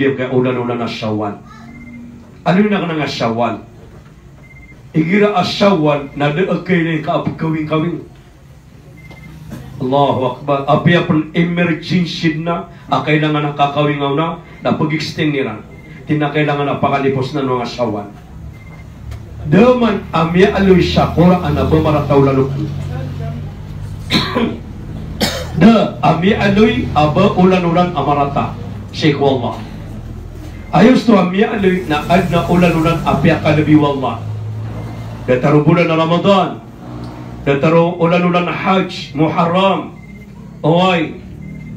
ambil kay ulan-ulan na Syawal. Ano na nga Syawal? Igira Syawal na deekay ni kaapagkawing-kawing. Allahu Akbar. Apia pun emergency na kailangan nakakawingaw na pag-extend nila. Tinakailangan na pakalipos na mga Syawal. Daman amya aloy siya Quran na bumarataw lalukan. Da amya aloy aba ulan-ulan amarata. Sheikh wallah. Ayos to amya aloy na adna ulan-ulan apya kalabi wallah. Dataro bulan na Ramadan. Dataro ulan-ulan na Hajj, Muharram. Oy.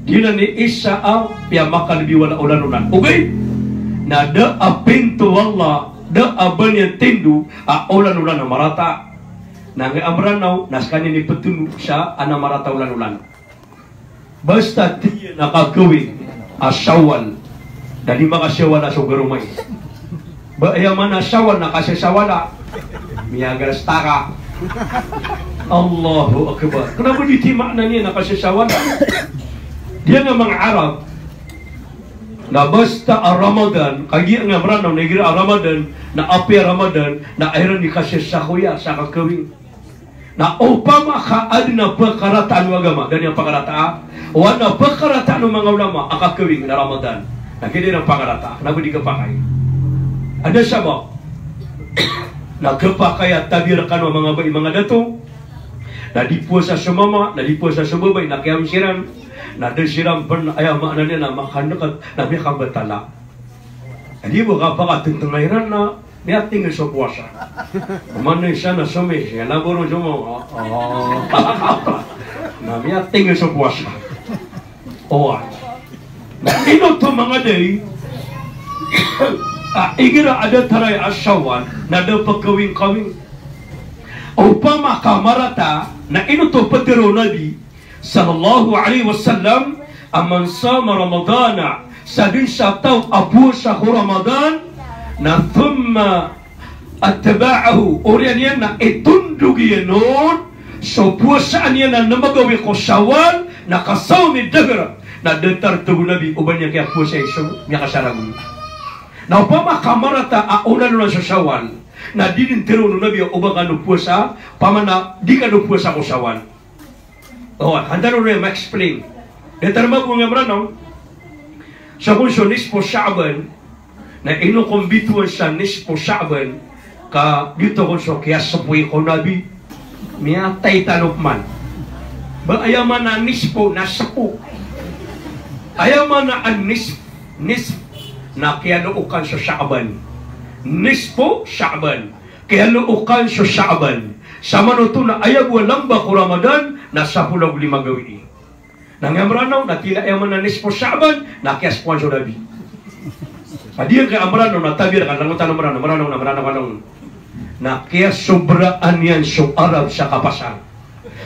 Di na ni isa apya makalabi wala ulan-ulan. Okay? Na da apinto wallah. Da aban yang tindu ulan-ulan na marata. Nang amranaw naskani ni petunu siya ana marata ulan-ulan. Basta tiya nakagawin Syawal. Dali maka Syawal na sugarumay. Ba ayaman na Syawal na kasi Syawala. Miyaga staka. Allahu Akbar. Kenapa ditima na niya na kasi Syawala? Dia nga mga Arab na basta Ramadan, kagi nga maranaw na igira Ramadan, na api Ramadan, na ayran di kasi sahuya sa kakawing. Na upama kaad na pagkarataan ng agama, dan yung pagkarataan, wana pagkarataan ng mga ulama, akakawing na Ramadan. Nakili ng pagkarataan, na di kapakay. Ada sabab, nagkapakay at tabirakan ng mga bayi, mga dato, na di puasa sa mama, na di puasa sa babay, na kayang siram, na desiram pun ayah makna niya na makandekat na may kabatala. Hindi mo kapag tengairan na niya tinggal sa puasa. Mana siya na sumi siya na burong sumo. Na niya tinggal sa puasa. Oh, na ino to mga day. Igira ada taray Syawal na daw pagkawing-kawing. Upama kamarata na ino to patiro nabi sallallahu alaihi wasallam aman sama Ramadana sadin sa taw abu sa Ramadan na thumma atba'ahu orian yan na itundugi nun so puasaan yan na namagawi ko Syawal na kasawmi dagra na detar tugu nabi uban niya kaya puasa iso niya kasaragun na upama kamarata aunan na sa Syawal na dinin tiro no nabi ubang ano puasa pamana di ka no puasa ko Syawal. Oh, handa rin ma-explain. Determa ko nga maranaw, sa kung so nispo Sha'ban, na inukumbituan sa nispo Sha'ban, ka dito kung so kaya sapuin ko nabi, miyatay tanupman. Ba ayaman na nispo na sapu. Ayaman na ang nisp na kaya luukan sa Sha'ban. Nispo Sha'ban. Kaya luukan sa Sha'ban. Sama no to na ayag walang ba ko Ramadan na 15 gawi. Nangamranaw na tila ayaman na nispo Sya'ban na kaya sponsor nabi. Padiyan kay amranaw na tabir kan langutan maranaw na kaya sobraan yan so Arab sa kapasang.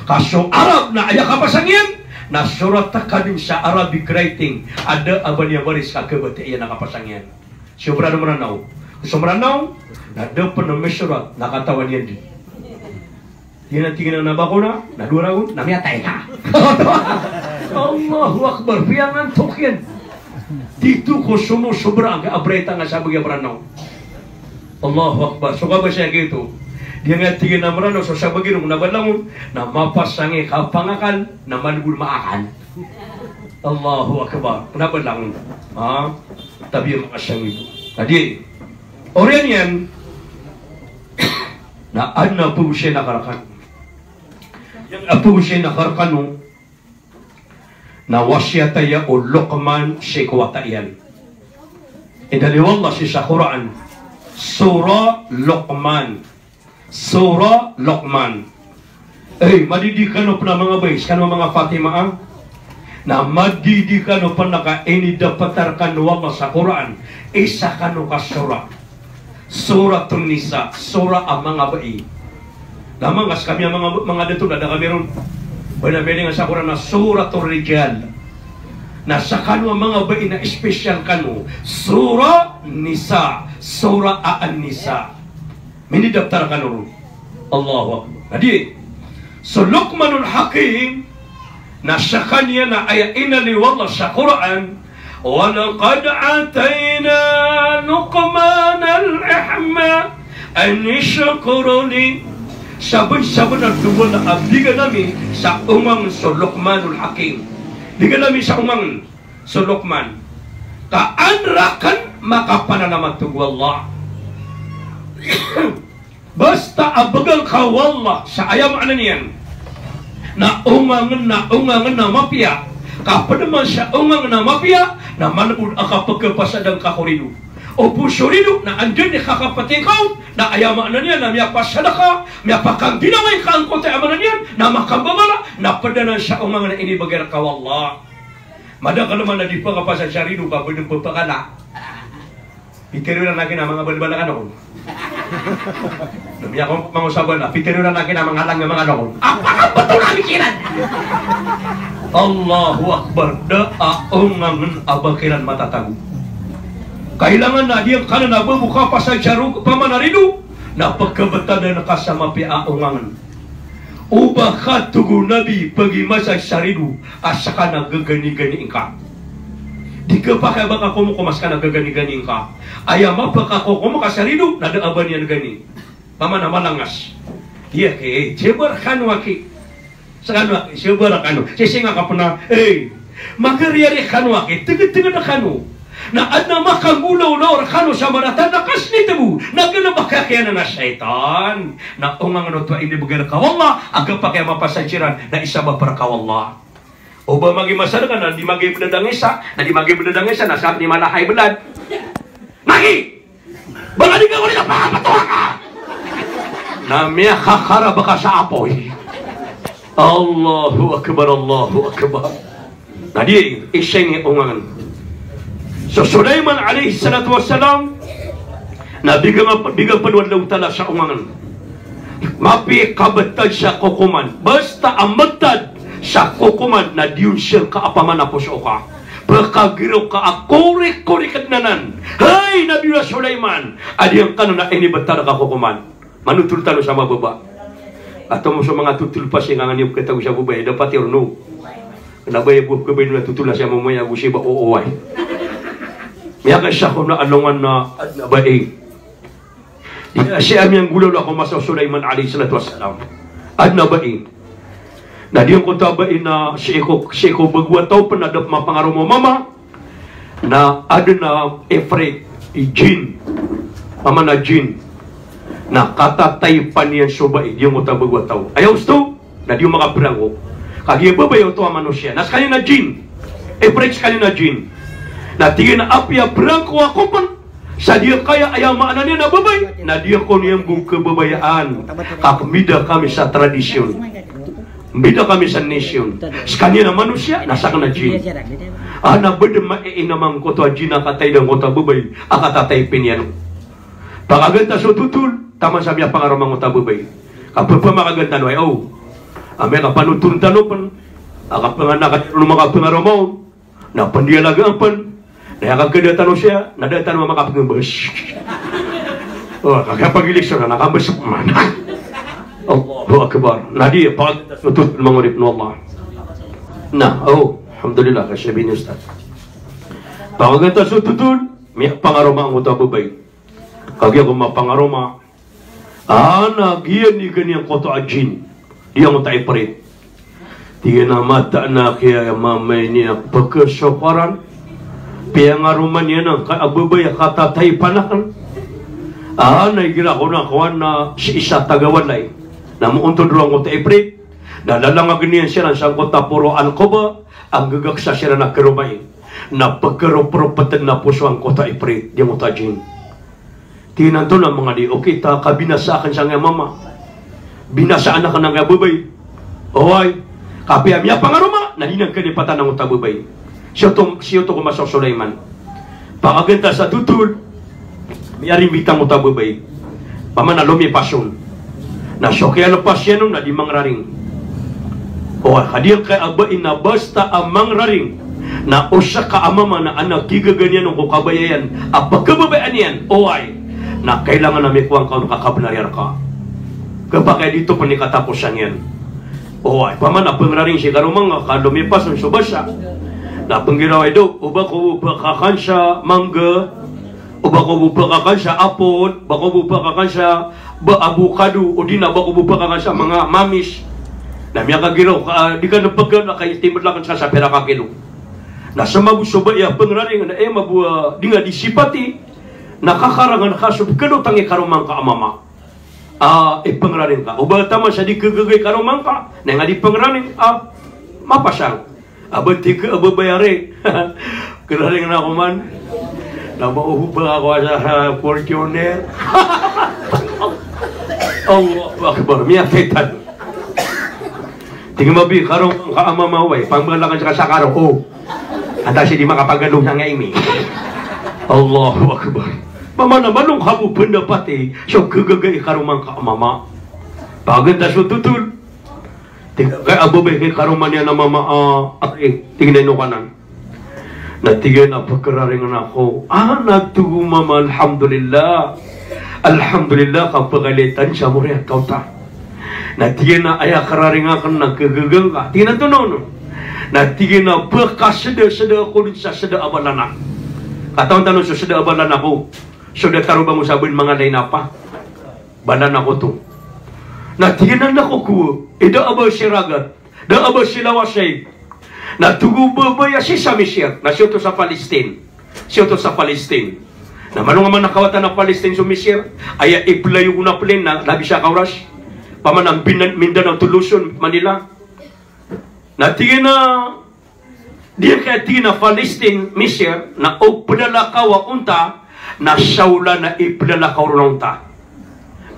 Kaso Arab na aya kapasang yan na surat kadin sa Arabic writing ada aban ya baris kakabati yan na kapasang yan. Sobraan maranaw. Sobranaw na dapat na mesurat nakatawan yan din. Yan ang tingin na bakuna, na duragon, na miyatay ka. Allahu Akbar, piyangan tokyan. Dito ko sumusobra ang abreta nga sabi nga maranaw. Allahu Akbar, so ba siya gitu. Dia nga tingin na maranaw, so sabi ginong nabalangon, na mapasangi kapangakal, na manugul maakan. Allahu Akbar, nabalangon. Tabi yung asang ito. Tadi, orian yan, na ana po siya nakarakan. Yang apo siya nakarkano na wasyataya o Luqman Shekwatayan. Idaliwallah siya sa Quran. Surah Luqman. Surah Luqman. Madidikan o pa mga bays, kano mga Fatima na madidikan o pa naka inidapatarkan wallah sa Quran. Isa kano ka surah. Suratun Nisa. Surah ang mga bayi. Lamang kas kami ang mga dito na kami ron. Binabiling sa Quran na Suratul Rijal. Nasa kanu ang mga bayi na espesyal kanu. Surah Nisa. Surah An-Nisa. Minidaptar kanu ron. Allahu Akbar. Jadi, so Luqmanul Hakim, nasa kanya na ayaina ni wallah sa Quran, walaqad atayna Luqman al-ihma an yashkuruni. Saben-saben ang tuwa na abigan namin sa umang so Luqmanul Hakim. Bigan namin sa umang so Luqman. Kaanrakan makapananamat tuwa Allah. Basta abagal ka wallah sa ayam anan yan. Na ungangan na mapia. Kapadaman sa ungangan na mapia na manapod akapagkapasadang kakorido. O pusurido na andyan ni kakapatikaw na ayama na niya na miyapasadaka, miyapakang dinamay ka ang kote amanan niyan na makambabala na padanan siya umang na inibagar ka wallah. Madaka naman na di pa kapasa syarido ka pwedeng pagpakala. Pitiro na nakin ang mga balbalakan ako. Namiya kong mangusaban na, pitiro na nakin ang mga lang ng mga ako. Apakabato na mikiran! Allahu Akbar, daaungangan abakiran matatago. Kailangan na diyang kanan na bubuka pa sa syarug pamanarido na pagkabata na nakasama piaungangan. Uba ka tugo nabi pagimasa syarido asaka nagagani-gani ka. Di ka pa kaya baka kumukumas ka nagagani-gani ka. Ayama pa ka kumakasarido na daaban yan gani. Pamana malangas. Iya ke, jebar kanwa ki. Sa kanwa ki, jebar kanwa. Sisinga ka po na, magariyari kanwa ki, tiga-tiga na kanwa. Na adna makangulaw na kano sa maratan na kasnita mo nagalabak ka kaya na syaitan na ungang ano to ini bagar ka wallah aga pa kaya mapasansiran na isa ba para ka wallah o ba magi masada ka na di magi bedadangisa na sabi ni malahay belad magi bala di ka ulit na pakapatuwa ka na miya kakara baka sa apoy Allahu Akbar na di isya ni ungangan. So Sulaiman alaihi salatu wassalam na bigang panuan tala sa umangan. Mapi kabatad sa kukuman. Basta amatad sa kukuman na diyon siya kaapaman na puso ka. Pagkagiraw ka akore-kore kagnanan. Hay Nabi Sulaiman! Adiyang kanon na inibatad ka kukuman. Manutul talo sa mababa. Atau mo sa mga tutulpas yung nganganiyop katago sa bubay. Dapat yun no. Nabay buwag kabay na tutula siya mamaya gusiba uuway. Miyaka siya kung naalungan na baing. Siya amiyang gulaw ako masa Sulaiman alayhi salatu wassalam. Ad na baing. Na diyan ko tabain na siya ko bagwataw panadap mapangaro mo mama na ada na efreit jin. Mama na jin. Na katatay pa niyan subay. Diyan ko tabagwataw. Ayaw sto. Na diyan makabrang ko. Kagiyang babayaw to ang manusia. Nas kanina jin. Efreit kanina jin. Na tingin na apya berangko ako pan sa dia kaya ayama na niya na babay na dia ko niyang kebabayaan kakmida kami sa tradisyon bida kami sa nation sa kanya na manusia nasa ka na jin ana beda mainamang ko to jin nakatay ng kota babay akatatay pinyan pagaganda so tutul tama sabi ang pangaramang kota babay kapag makaganda no ay ame ka panutun tanopan akapanganak mga pangaramang na pandialagaan pan na kagkadatan mo siya, nadatan mo makapagambas. Kagkapagilisyon na nakambas man. Allahu Akbar. Nadi, pag nutut mangurip no Allah. Na, alhamdulillah, kasyabi ni Ustaz. Pagkagatan sa tutul, may pangaroma ang utababay. Kagya kung mapangaroma, giyan ni ganyan koto ajin. Diyan mo tayo parit. Diyan na mata na kaya mamay niya pagkasoparan. Piyangaruman yan ang kaababay katatay panakan. Naigira ko na kawan na si isa tagawalay. Na muuntod ruang ko ta iprit. Nalalang agniyan siya ng sangkot na puro alkoba. Ang gagaksa siya na kerumay. Na pagkaropropatan na puso ang kota iprit. Di mo tajin. Tinan to ng mga di. Okay, ta kabinasaan sa nga mama. Binasaan na ka ng ababay. Oy, kapiamya pangaruma. Nahinag ka ni patan ng utababay. Siya to kumasok Sulaiman. Pagaganda sa tutul, mayari bitang mo tababay. Pamana lumipasyon. Na siya kaya lapasyan na di mangraring. O hadir kay abain na basta amang raring. Na usa ka amama na anak gigaganyan ng kukabayayan. Ang pagkababayan yan, ay na kailangan na may kuwang ka nakakabanayar ka. Kapag dito pa ni katapusan yan. Ay, pamana pangraring siya karumang ka lumipas ng subasya. Na penggiraw itu, uba ko bakakan siya mangga, uba ko bakakan siya apod, uba ko bakakan siya avocado, o di na uba ko bakakan siya mga mamis. Na miya kagiraw, di ka napagan na kayo timod lang sa pera kakilo. Na sa mabuso ba iya pengraring na mabuha di nga disipati, nakakarangan ka subkano tangi karumang ka amama. Pengraring ka. Uba tama sa di kagagay karumang ka, na nga di pengraring, mapasang. Abati ka ababayari. Keraring na ako man. Nabauhubang ako sa Fortuner. Allah Akbar. Miyakitan. Tingin mabi, karong kaamamaway. Pangmalakan siya sa karong. Oh. Anta siya di makapagalong sa ngayon. Allahu Akbar. Mama naman nung kamu pendapati. So kagagay karumang kaamama. Paganda so tutul. Kaya ababay kay karuman niya na mama, tingnan nyo kanan. Natigyan na pagkararingan ako. Natugo mama, alhamdulillah. Alhamdulillah, kapagalitan siya mo rin at kauta. Natigyan na aya kararingan ka na kagagang ka. Tingnan to no. Natigyan na baka-sada ako sa sada abalanak. Katawang tanong sa sada abalanak ko. So, karubang mo sabihin mga lainapa. Balan ako to. Natignan na ko ko. Ida aba siragat. Da aba silawasay. Natugubabaya si Samisir. Na siya to sa Palestine. Siya to sa Palestine. Na manong man nakawatan ng Palestine sa Misir. Aya iplayo ko na plane na labi siya kauras. Pamanang Mindanao to Luzon, Manila. Natignan na diya kaya tingin na Palestine, Misir. Na o pnalakawa unta. Na sawla na ipnalakaw runta.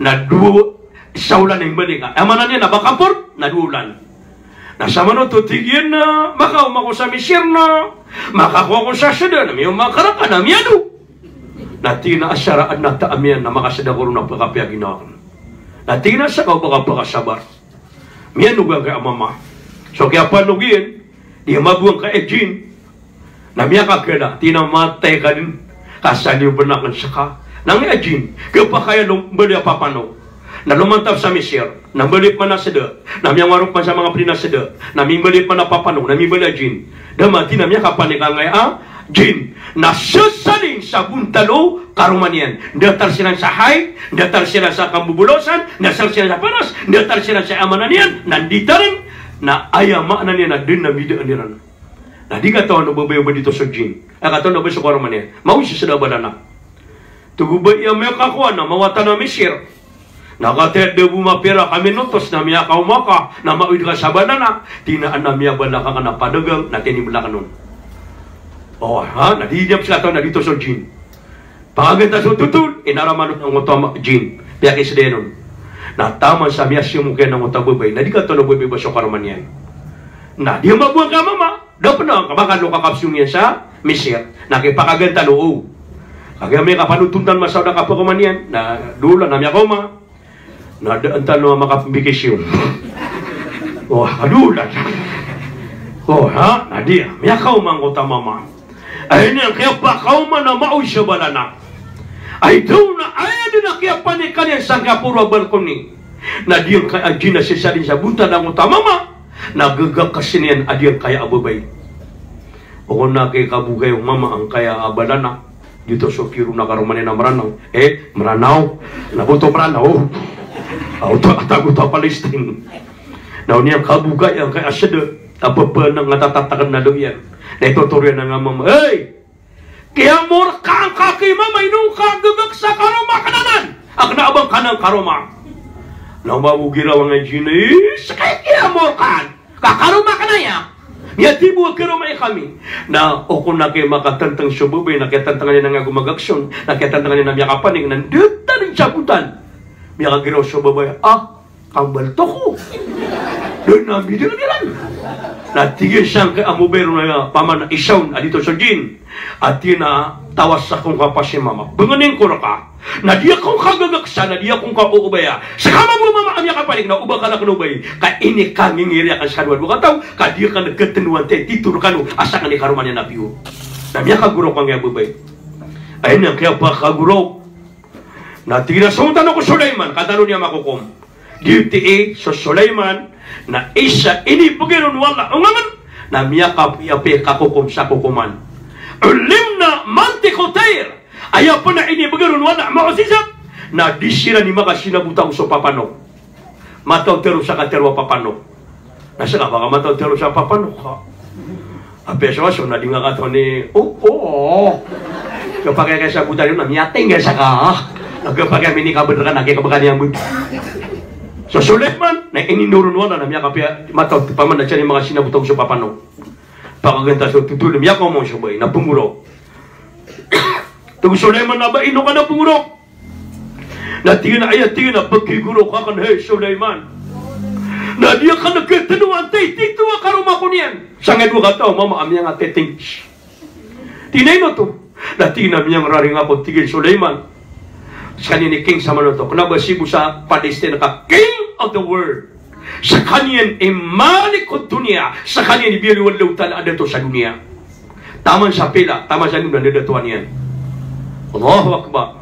Na duo saulan yang balik. Amanannya na bakapur na dulan. Nasama no tutigyan na makaw mako sa Misir na makakuha ko sa sada na miyo makaraka na miyado. Nati na asyaraan na taamian na makasada ko na pagkapya ginawa. Nati na sa kau baka sabar. Miyano ga mama. So kaya panugin dia mabuang ka Ejin. Na miya ka kena tinamatay ka din kasaliw benakan saka nang Ejin kapakaya beli apa-apano. Na lumantap sa Misir, na balik man na sada, na miyang warok man sa mga pinasada, na miyang balik man na papano, na miyang balik Jin. Damati na miyang kapanikangay, Jin, na sasaling sa buntalo, karumanian. Datar sila sa hay, datar sila sa kambubulosan, datar sila sa panas, datar sila sa amananian, nandita rin, na ayama na niya na din na bidaan niran. Na di katawan na babayo ba dito sa Jin? Katawan na ba sa karumanian? Mawisi sa dabalana. Tugubay iya may kakuha na mawata na Misir. Nakatet de bumapira kami notos na miya kaumaka na mauid ka sa banana tinaan na miya balakang na padagang na tiniblakan nun. Nadidiyap sila ito na dito sa Jin. Pagaganda sa tutul, inaraman ng utama Jin. Piya kay sa nun. Nataman sa miya siya mukha ng utababay na di ka ito nabubay ba sa karaman yan. Na di mabuang ka mama. Dapat na kamakalo kakapsyon niya sa Misir. Nakipakaganda loo. Kaya may kapanutuntan masaw na kapakaman yan. Na dula na miya kauma. Nadaan talo ang makapambikisyon. Kadulan. Nadia. Miyakaw mang utamama. Ay niya, kaya pa kauman na mauy siya balana. Ay doon na, ay doon na kaya panikan niya sa kapura balkoni. Nadiyang kaya Jina sisalin sa buta ng utamama. Nagagak kasi niyan, adiyang kaya ababay. O kung na kaya kabugay yung mama ang kaya balana. Dito so kiro na karumanin na maranaw. Maranaw. Nabuto maranaw. Atago ta Palestine. Now niya kabugay ang kay asyada apa nang natatakan na daw yan. Na ituturyan na nga mama. Kaya mor ka ang kaki mama inong kagagak sa karoma kananan. Ang naabang ka ng karoma. Now mabugiraw ang engineer. Sakay kaya mor ka. Kakaroma ka na yan. Niya tibo karoma kami. Na o kung na kayo makatantang sububay, nakitantangan niya nga gumagaksyon, nakitantangan niya na miya kapanig, nandita rin sabutan. Miya kagiraw sa babay, kambalto ko. Doon na bidyo na nilan. Natigil siyang kay amubero na paman isaw dito sa Jin. At na tawas sa kong kapasya mama. Banganin ko na ka. Na di akong kagagaksa, na di akong kauubaya. Sa kama mo mama amya kapalig na ubang ka na kanubay. Ka ini ka ngingiri akan sa kanwan. Bukataw, ka di ka nagkatanuan tayo. Tituro ka no, asa ka ni karuman niya na piyo. Na miya kaguro kang yabubay. Ayun yan, kaya pa kaguro. Natigil na suntan ako Sulaiman. Katano niya makukum. Duty 8 sa Sulaiman na isa ini pagiron wala. Ungaman Namia kapi kakukum sa kukuman. Ulimna mantikutair. Ayaw pa na ini begarun wala mausisap. Na disira ni maka sinabutang so papano. Mataw terus sa katerwa papano. Nasa ka baka mataw terus sa papano ka. Apeso na di nga kato ni kapag kaya sa buta yun namiyating kaya sa ka. Kapag kaya minikabadra na kaya kabakani ang buta. So Sulaiman na ininurun wala na miya kapya mataw paman na siya ni mga sinabutang so papano. Pakaganta so tutulim miya ko mo siya ba na pumuro. Tugu Sulaiman na ba ino ka na pumuro? Na tingin na ayat tingin na pagkiguro ka kan hey Sulaiman. Na dia ka nagkatanuan tay tituwa karuma ko niyan. Sangay mo ka tao mama amiyang ateting. Tinay mo to. Na tingin na miyang raring ako tigil Sulaiman. Sa kanina ni King sa manoto. Kunaba sibu sa Palestine ka King of the world. Sa kanyan imalik ko dunia. Sa kanyan ibiyaliwan lautan ada to sa dunia. Taman sa pila. Taman sa nuna nadatuan yan. Allahu Akbar.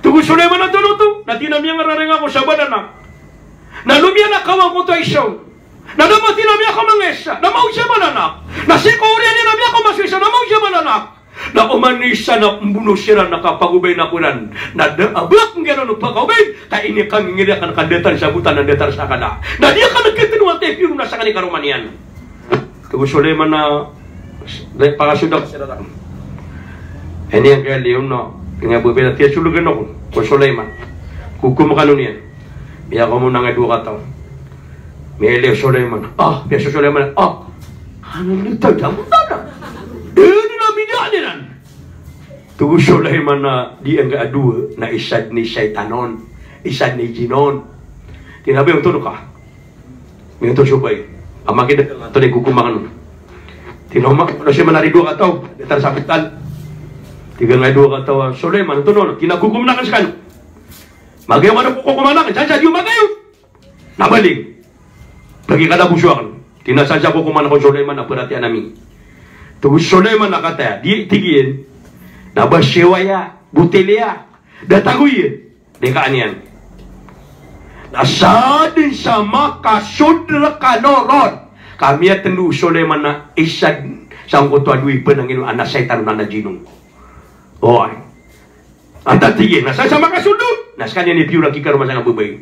Tugu Sulaiman na tunuto. Na tinamiyang raring ako sa badanak. Na lumia na kawang ko tayo siya. Na damati na miya ka mangesya. Na mausya badanak. Na sikoriya niya na miya ka maswisya. Na mausya badanak. Na umanisa na mbuno siya na kapagubay na kunan. Na abak ng gano'n pagkubay. Kaya ini kang ngiri kan kandetar sa butan na detar sa kana. Na dia ka nagkitinuan tayo piyo na sa kanika Romanian. Tugu Sulaiman na pangasudak siya na. Ini yang kaya Leon na. Kaya bubila tiya sulugan ako. Ko Sulaiman. Kukumakano niya. Biya ko muna nga dua kataw. May Leo Sulaiman. Biya Sulaiman. Ano nito? Damutan na. Tugu Sulaiman na di ang kaadua na isad ni Shaitanon, isad ni Jinon. Tinabi yung tuno ka. May ito subay. Amagin na ito na kukumakan. Tinomak, na siya manarido ka tao. Detar sa pital. Tiga nga dua ka tao. Sulaiman, ito no, kinakukum na ka sa kano. Magayaw ka na kukumakan. Diyan sa diyo magayaw. Nabaling. Lagi ka na busyakan. Tinasan siya kukumakan ko Sulaiman na perhatian namin. Tugu Sulaiman na kataya. Di tigin. Nabasewaya, butilya, dataguy, dekaan yan. Nasadin sa makasudra kanoron. Kami at tendu Sulaiman na isad sa ang kutuan wipan ng ino anak Satan na najinong. Oy. Ang tatigin, nasa sa makasudra. Nas kanya ni piura kikar masang abubay.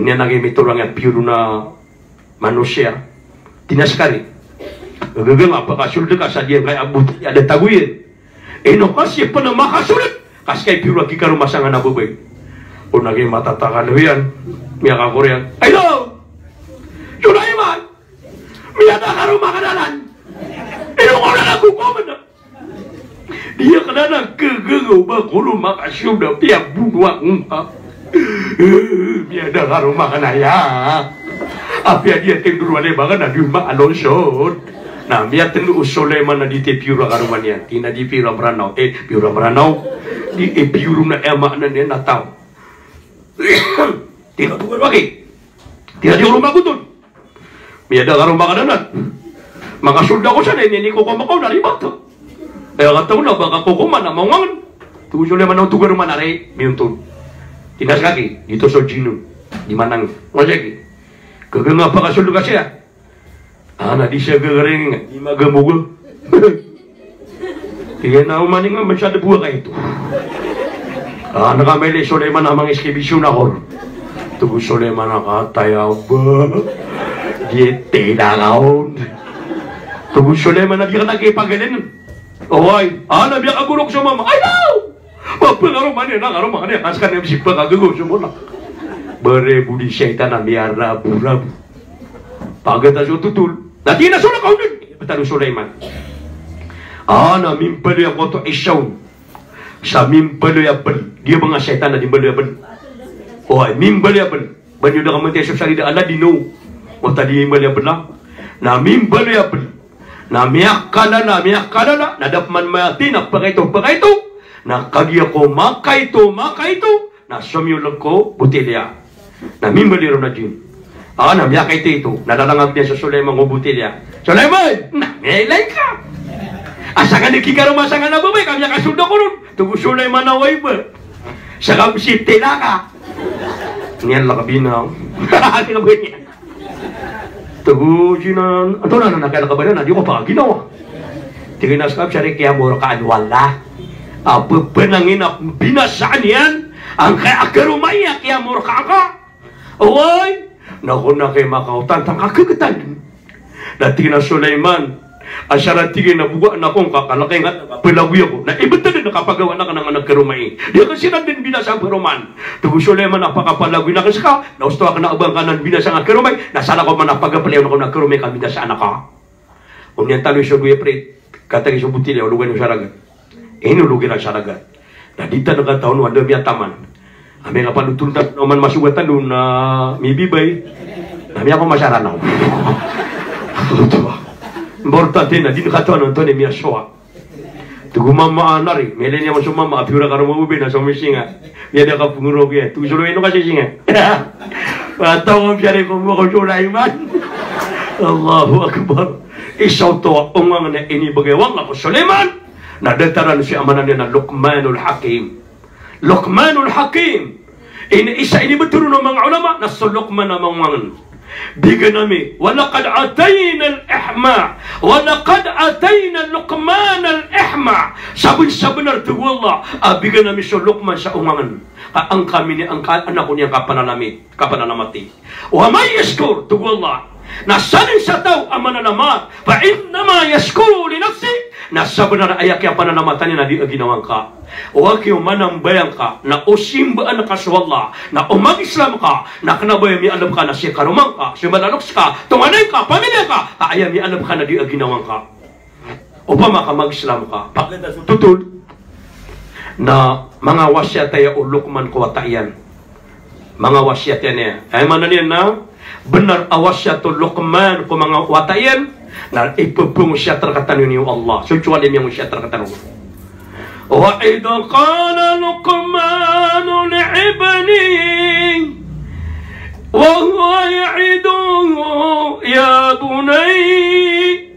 Unya nagimiturang ang piura na manusia. Tinaskari. Gagawin apakasudra ka sa diyan kay abuti, ada taguyin. Ino kasi pa na makasulit. Kasi kay piura kikaro masangan na bubay. O naging matatakan na yan. Miya ka Korean. Hello! Sulaiman! Miya na karo makadalan. Ino ko na nakukuman na. Dia ka na nagkagagaw ba kulo makasulit. Piya bunwa nga. Miya na karo makanaya. Apya dia tingduruan na baka na diuma alonsod. Nah, biar tendu Sulaiman na di te piura karumanian, tina di piura beranau, piura beranau, di piura na emak na dia natau. Tidak tukar lagi, tidak di rumah kutun. Biar ada rumah kadanan. Maka sudah ko sana ini ko kau dari batu. Kata na baka ko mana mau ngan. Tu Sulaiman na tukar rumah nare miuntun. Tidak sekali, itu sojinu di manang. Ngajaki. Kageng apa kasul kasih ya? Anak di siya gagaring, di magamugol. Tingnan na umaning nga, masyado buwa kayo ito. Nakamili, Sulaiman na mga eskibisyon ako. Tugo Sulaiman na katayaw ba? Di tinangaon. Tugo Sulaiman na di ka nagipagilin. Oy, nabiya ka gulok sa mama. Ay, no! Mapangaruman yan, nangaruman yan. Kas ka na yung sipa kagagos mo na. Berebu di syaitan na miyara burabu. Pagkata siya tutul. Dati na sulang kau nun. Betul Sulaiman. Na mimpalo yang koto isyaw. Sa mimpalo yang ben. Dia mga syaitan na mimpalo yang ben. Mimpalo yang ben. Ben yun na kamunti sa salida ala di no. O tadi mimpalo yang ben lang. Na mimpalo yang ben. Na miyak ka na. Nadapman mayati na pakaito. Na kagya ko makaito. Na sumyulag ko butilya. Na mimpalo yung na dyan. Miyak ito. Nalalangag niya sa Sulaiman ko butilya. Sulaiman! Nangailay ka! Asa nga nagkikaroon masangan na babay. Kami kasulda ko nun. Tugo Sulaiman na way ba? Sa kamsipte na ka. Ngayon lang kabinaw. Tinabay niya. Tugu jinan, atau na kabadan na di ko pa ginawa. Tingin sekap cari kiamurkaan wala. Apa penangin binasaan yan? Ang kaya akarumaya kiamurkaan ka. Away, nakuna kay makautan tang kakagatan. Dati na Sulaiman, asyarat tigay na buwa na kong kakalakay nga palawi ako. Na iba din nakapagawa na ka ng nagkarumay. Di kasi na din binasa ang karuman. Tugu Sulaiman napakapalawi na kasi ka. Nausto ka na abang ka ng binasa ang karumay. Nasala ko man napagapalaw na ko nagkarumay ka binasa anak ka. Umyan talo siya guya pre. Katagi siya butili, ulugan yung saragat. Inulugan ang saragat. Na dita nagkataon, wanda biya taman. Ami nga palutun na naman masugatan doon na mibibay. Nami ako masyaranaw. Importante na, di nakataon ang tono miya soa. Tugumama anari, mele niya masumama, apiura karumabubi na sa misinga. Yan ka pungurog yan. Tugusuloy no kasi singa. Pataw ang piyari kong mga Sulaiman. Allahu Akbar. Isaw to ang na inibagawang ako Sulaiman na dataran si amanan niya na Luqmanul Hakim. Luqmanul Hakim. Isa ini betul ng mga ulama na sa Luqman na mga bigan nami walaqad atayna al-ihma walaqad atayna Luqman al-ihma sabun-sabunar tu Allah bigan nami sa Luqman sa umangan ang kami ni ang anak ko niya kapananamati wa may yashkur tu Allah nasanin sa tao ang mananamat fa innama yashkuru li nafsi nasa benar ayak yang pananamatan na di ginawang ka huwag yung manambayang ka na usimbaan ka sa Allah na umag-Islam ka na kanabayang mi alam ka na siya karumang ka siya malaloks ka tunganay ka pamilya ka kaayang mi alam ka na di ginawang ka upama ka mag-Islam ka tutul na mga wasyat ay Luqman ko watayan mga wasyat yan ay mananiyan na benar awasyatul Luqman ko mga watayan na ipupung siya terkatanin ni Allah kecuali yang siya terkatanin wa idha qala Luqman li'ibnihi wa huwa ya'iduhu ya bunayya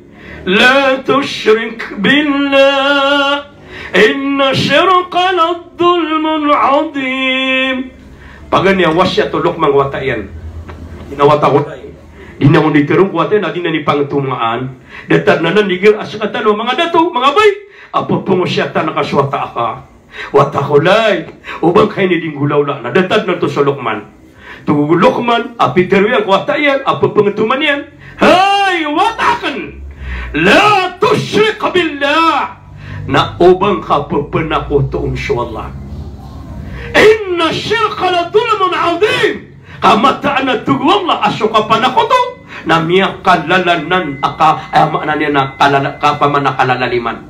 la tushrik billah inna syirka ladh-dhulmun 'adhim paganya wasyatul Luqman watayan inawata ko di na mo ditirong kuwate na di na ni pangtumaan datar na nanigil asyatan o mga dato mga bay apo pungusyata nakaswata ka watakulay ubang kayo ni dinggulaw na datar na to sa Luqman tugu Luqman apiteru yang kuwata yan apo pangtuman yan hay watakan la tusyrik billah na ubang ka papanako toong syawallah inna syirka la dhulmun 'adhim kamataan na tuguang la asuka panakoto na miya kalalanan aka ayamaan niya na kapamanakalalaliman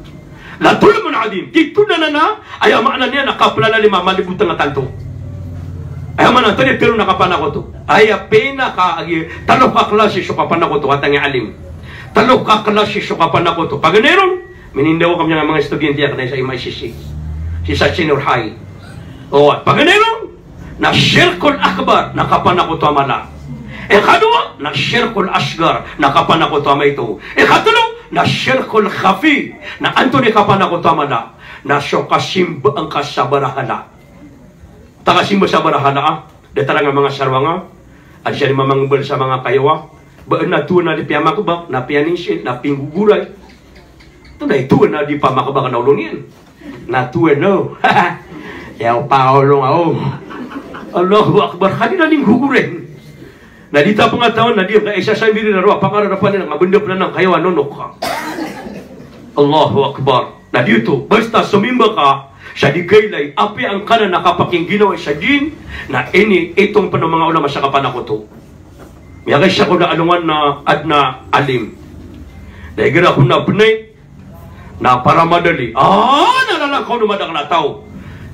la tulmun adim kito na ayamaan niya na kapalalaliman malibutan na tanto ayaman na tani pero nakapanakoto ayapena ka talo ka klase suka panakoto atang alim talo ka klase suka panakoto paganeron minindaw kami nga mga estudyante kanay sa MICC si Sachin Urhay o paganeron na syirkul akbar nakapanako to amala ikadua na syirkul asgar nakapanako to ama ito ikatulo na syirkul khafi na antoni kapanako to amala na syukasimba ang kasabarahala takasimba sa barahala detara nga mga sarwanga at siya ni mamangbal sa mga kayawa baan na tuwa na di piyamakabak na piyaninsin na pingguguray ito na ituwa na di pamakabak na ulungin na tuwa no yaw paulong ako Allahu Akbar, kanina ning hugurin. Na dita pangataon na di ka isa sa biri na ruwa pangararapan ng abunda pa ng kayawan nonok ka. Allahu Akbar. Na dito, basta sumimba ka sa digaylay, api ang kanan nakapaking ginawa sa din na ini itong panong mga ulama sa kapanakoto. Miyagay siya ko na alungan na adna alim. Dahil gira ko na punay na para madali. Nalalakaw na madang na tao.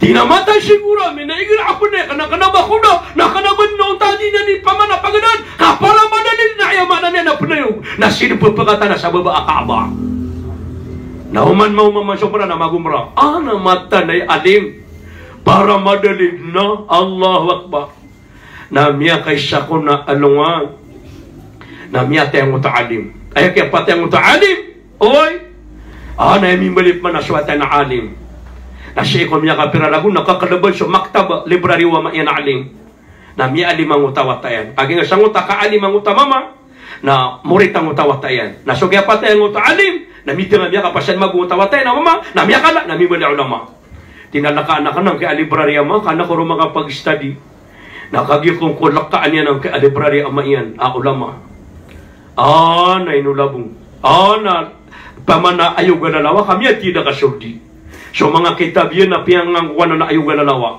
Tinamatay siguro, minaigil ako na, kanaba ko na kanaban noong tadi na ni pamana pagadan, kapala madalil na ayaman na punayo, na sinupagpagata na sa baba akaba. Nauman mo mamasopra na magumra, mata na alim, para madalil na, Allahu Akbar. Na miya kay siya ko na alungan, na miya tayong mutaalim. Ay kaya pa tayong mutaalim, oy, na imimalip man na suwata na alim. Na siya ko miya kapira lagun nakakalaban sa maktaba library wa maiya na alim na miya alim ang utawatayan agi nga sanguta ka alim ang utamama na murid ang utawatayan. Na so kaya patay ang utaalim, na mitang miya kapasyan mag utawatayan na mama, na miya ka na mimula ulama. Tinalakaan na ka ng kaya library ama, kana ko rin makapag-study. Nakagi kong kulakaan yan ang kaya library ama yan, ulama. Na inulabong. Na pamana ayaw galalawa, kami at tidak kasuldi. So mga kitab yun na piyangang kuha na ayaw galalawa.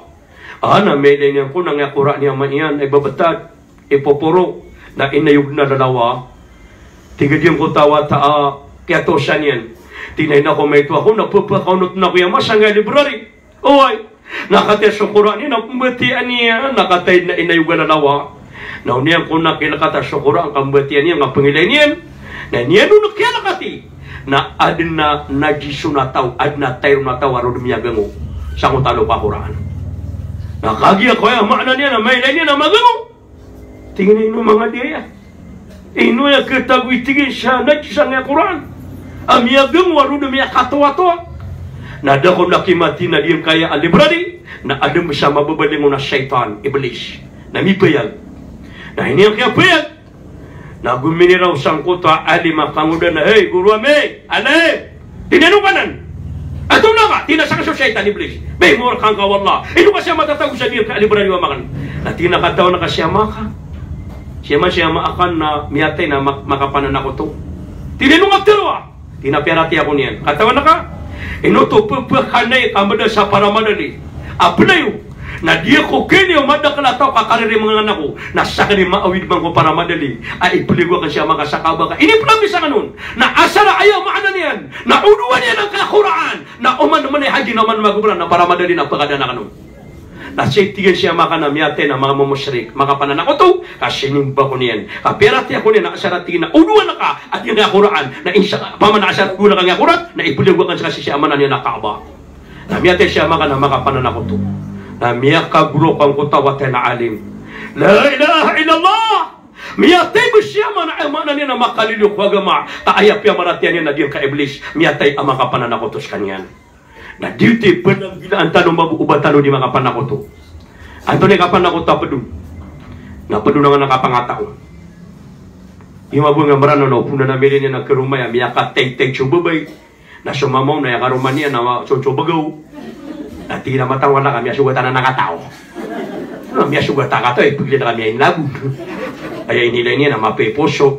Na mele niya ko, nangakura niya man yan, ay babatad, ipoporo, na inayog na lalawa. Tigad yung kutawa kaya to siya niyan. Tinay na ko may ito ako, napapakaunot na ko yung masangay library. Oy, nakatay sa Quran niya, napambatian niya, nakatay na inayog na lalawa. Nauniyan ko na kilakata sa Quran, kambatian niya, nga pangilay niyan. Na niyan nung kilakati, na adin na nagiso na tao, ad na tayo na tao, aro dumiyagang mo, sa kong talo pa Quran. Nakagi ako yung makna niya, na may ilay niya, na magango. Tingnan yung mga diya. Ino yung kitagwitigin siya, nagisang yung Quran. Amiyagang waro dumiyak katawa-tawa. Nada ko nakimati na diyan kaya alibrari, na adam siya mababaling na syaitan, iblis, na mipayag. Na ini ang kaya payag. Na guminiraw sang kota, alima kangudan na, hey, guru ame, alay, tinanukanan. Ato na ka, tinasang sa syaitan, iblis. May mura kang kawalla. Ino ka siya matatagos sa diyan ka alibrari wamakan. Na tinakataw na ka siya maka. Siya man siya maakan na miyatay na makapanan ako to. Tinanungag tiro tinapirati ako niyan. Katawan na ka. Inoto pupakanay kamada sa paramadali. Apnayo. Na diya ko kinyo madakalataw kakariri mga anak ko. Nasa ka ni maawid man ko paramadali. Ay ipuligo ka siya makasakaba ka. Inipulami sa ganun. Na asara ayaw maana niyan. Na unuan niyan ang kakuraan. Na uman naman ay haji naman magubran na paramadali na pagkada na ganun. Nasitigan siya makanamyate na mga mumusrik. Makapanan ako to, kasi nimba ko niyan. Kapirati ako niyan, nakasaratingin na unuan na ka at yung nakuraan, na pamanasar ko na kang nakurat, na ipuliwakan siya kasi siya manan niya nakaba. Namyate siya makapanan ako to. Namiyaka gulo kang kutawate na alim. La ilaha illallah! Miyate mo siya manan niya na makaliluk wagama. Kaayap yung maratian niya na diyan ka iblis. Miyate ang makapanan ako to sa kanyan. Na duty penang gila antano mabuubatan di mga panakoto. Anto ni kapanakot tapedun. Na pedun nga nakapangatao. Ima bunga marano no puna na mele na ke rumah ya miyaka teng chubabay. Na sumamaw na ya karumania na chobagaw. Na tira matawala kami sugatan na nakatao. No miya sugata kato ipigli na kami labu. Ay inilay niya na mapeposo.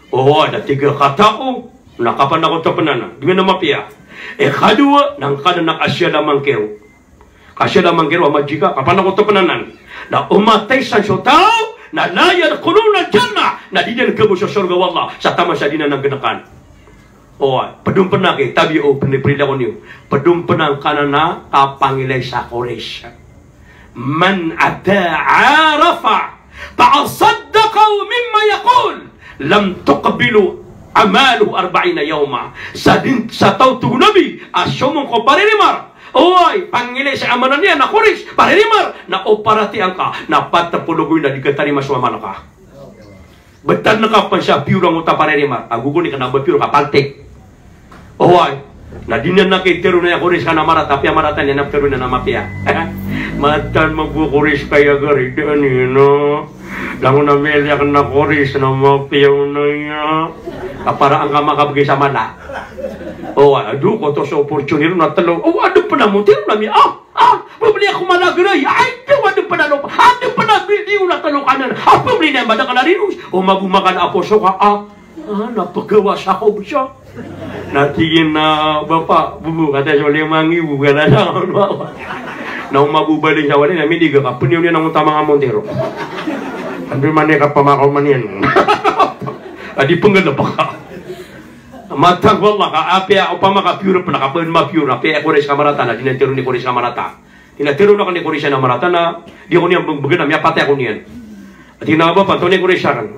Ada 3 katao. Nakapanakot tapenana. Di na mapia. Kadua nang kada nakasya lamang kero. Kasya lamang kero amajika kapan ako tapanan na umatay sa tao na layar kununa jannah na diyan kebo sa surga wallah sa tama sa dinan ng ganakan. Pedum penake tabi peniprilda ko niyo. Pedum penang kanana kapangilay sa Quraish. Man ata'arafa fa'asaddaqahu mimma yaqul lam tuqbilu amalu 40 yawma sa tautu nabi asyomong ko paririmar pangilay sa amanan niya na Quraish paririmar na operati angka na patapulugoy na digatarima suamana ka betan na ka pa siya piurang uta paririmar aguguni ka na ba piuro ka pantik na dinan na kay tero na ya Quraish ka na marat tapi amaratan niya na tero na mapia matan magbu Quraish kaya gari no lang na melya ka na Quraish na mapiyaw na ya para ang makabagay sa mala. Aduh ko to sa opportunity na talo. Ado pa na mo tiro na mi. Pabili ako malagray. Ay, ado pa na lo. Ado pa na bili na talo kanan. Pabili na bada ka na rin. Magumakan apo so ka. Napagawa sa ako siya. Natingin na bapa, bubu kata sa 5,000 kada na. Na magubaling sa wali na midiga ka. Punyo niya ng utama nga Montero. Andun man ka pamakaw man yan. Adi penggala pa ka. Matag wallah ka api upama ka pure pa nakapan ma pure api Quraish kamarata na dinatiro ni Quraish kamarata. Dinatiro na kan ni Quraish na marata na di ko niya bagana miya pate ako niyan. At ina ba pa to ni Quraish kan.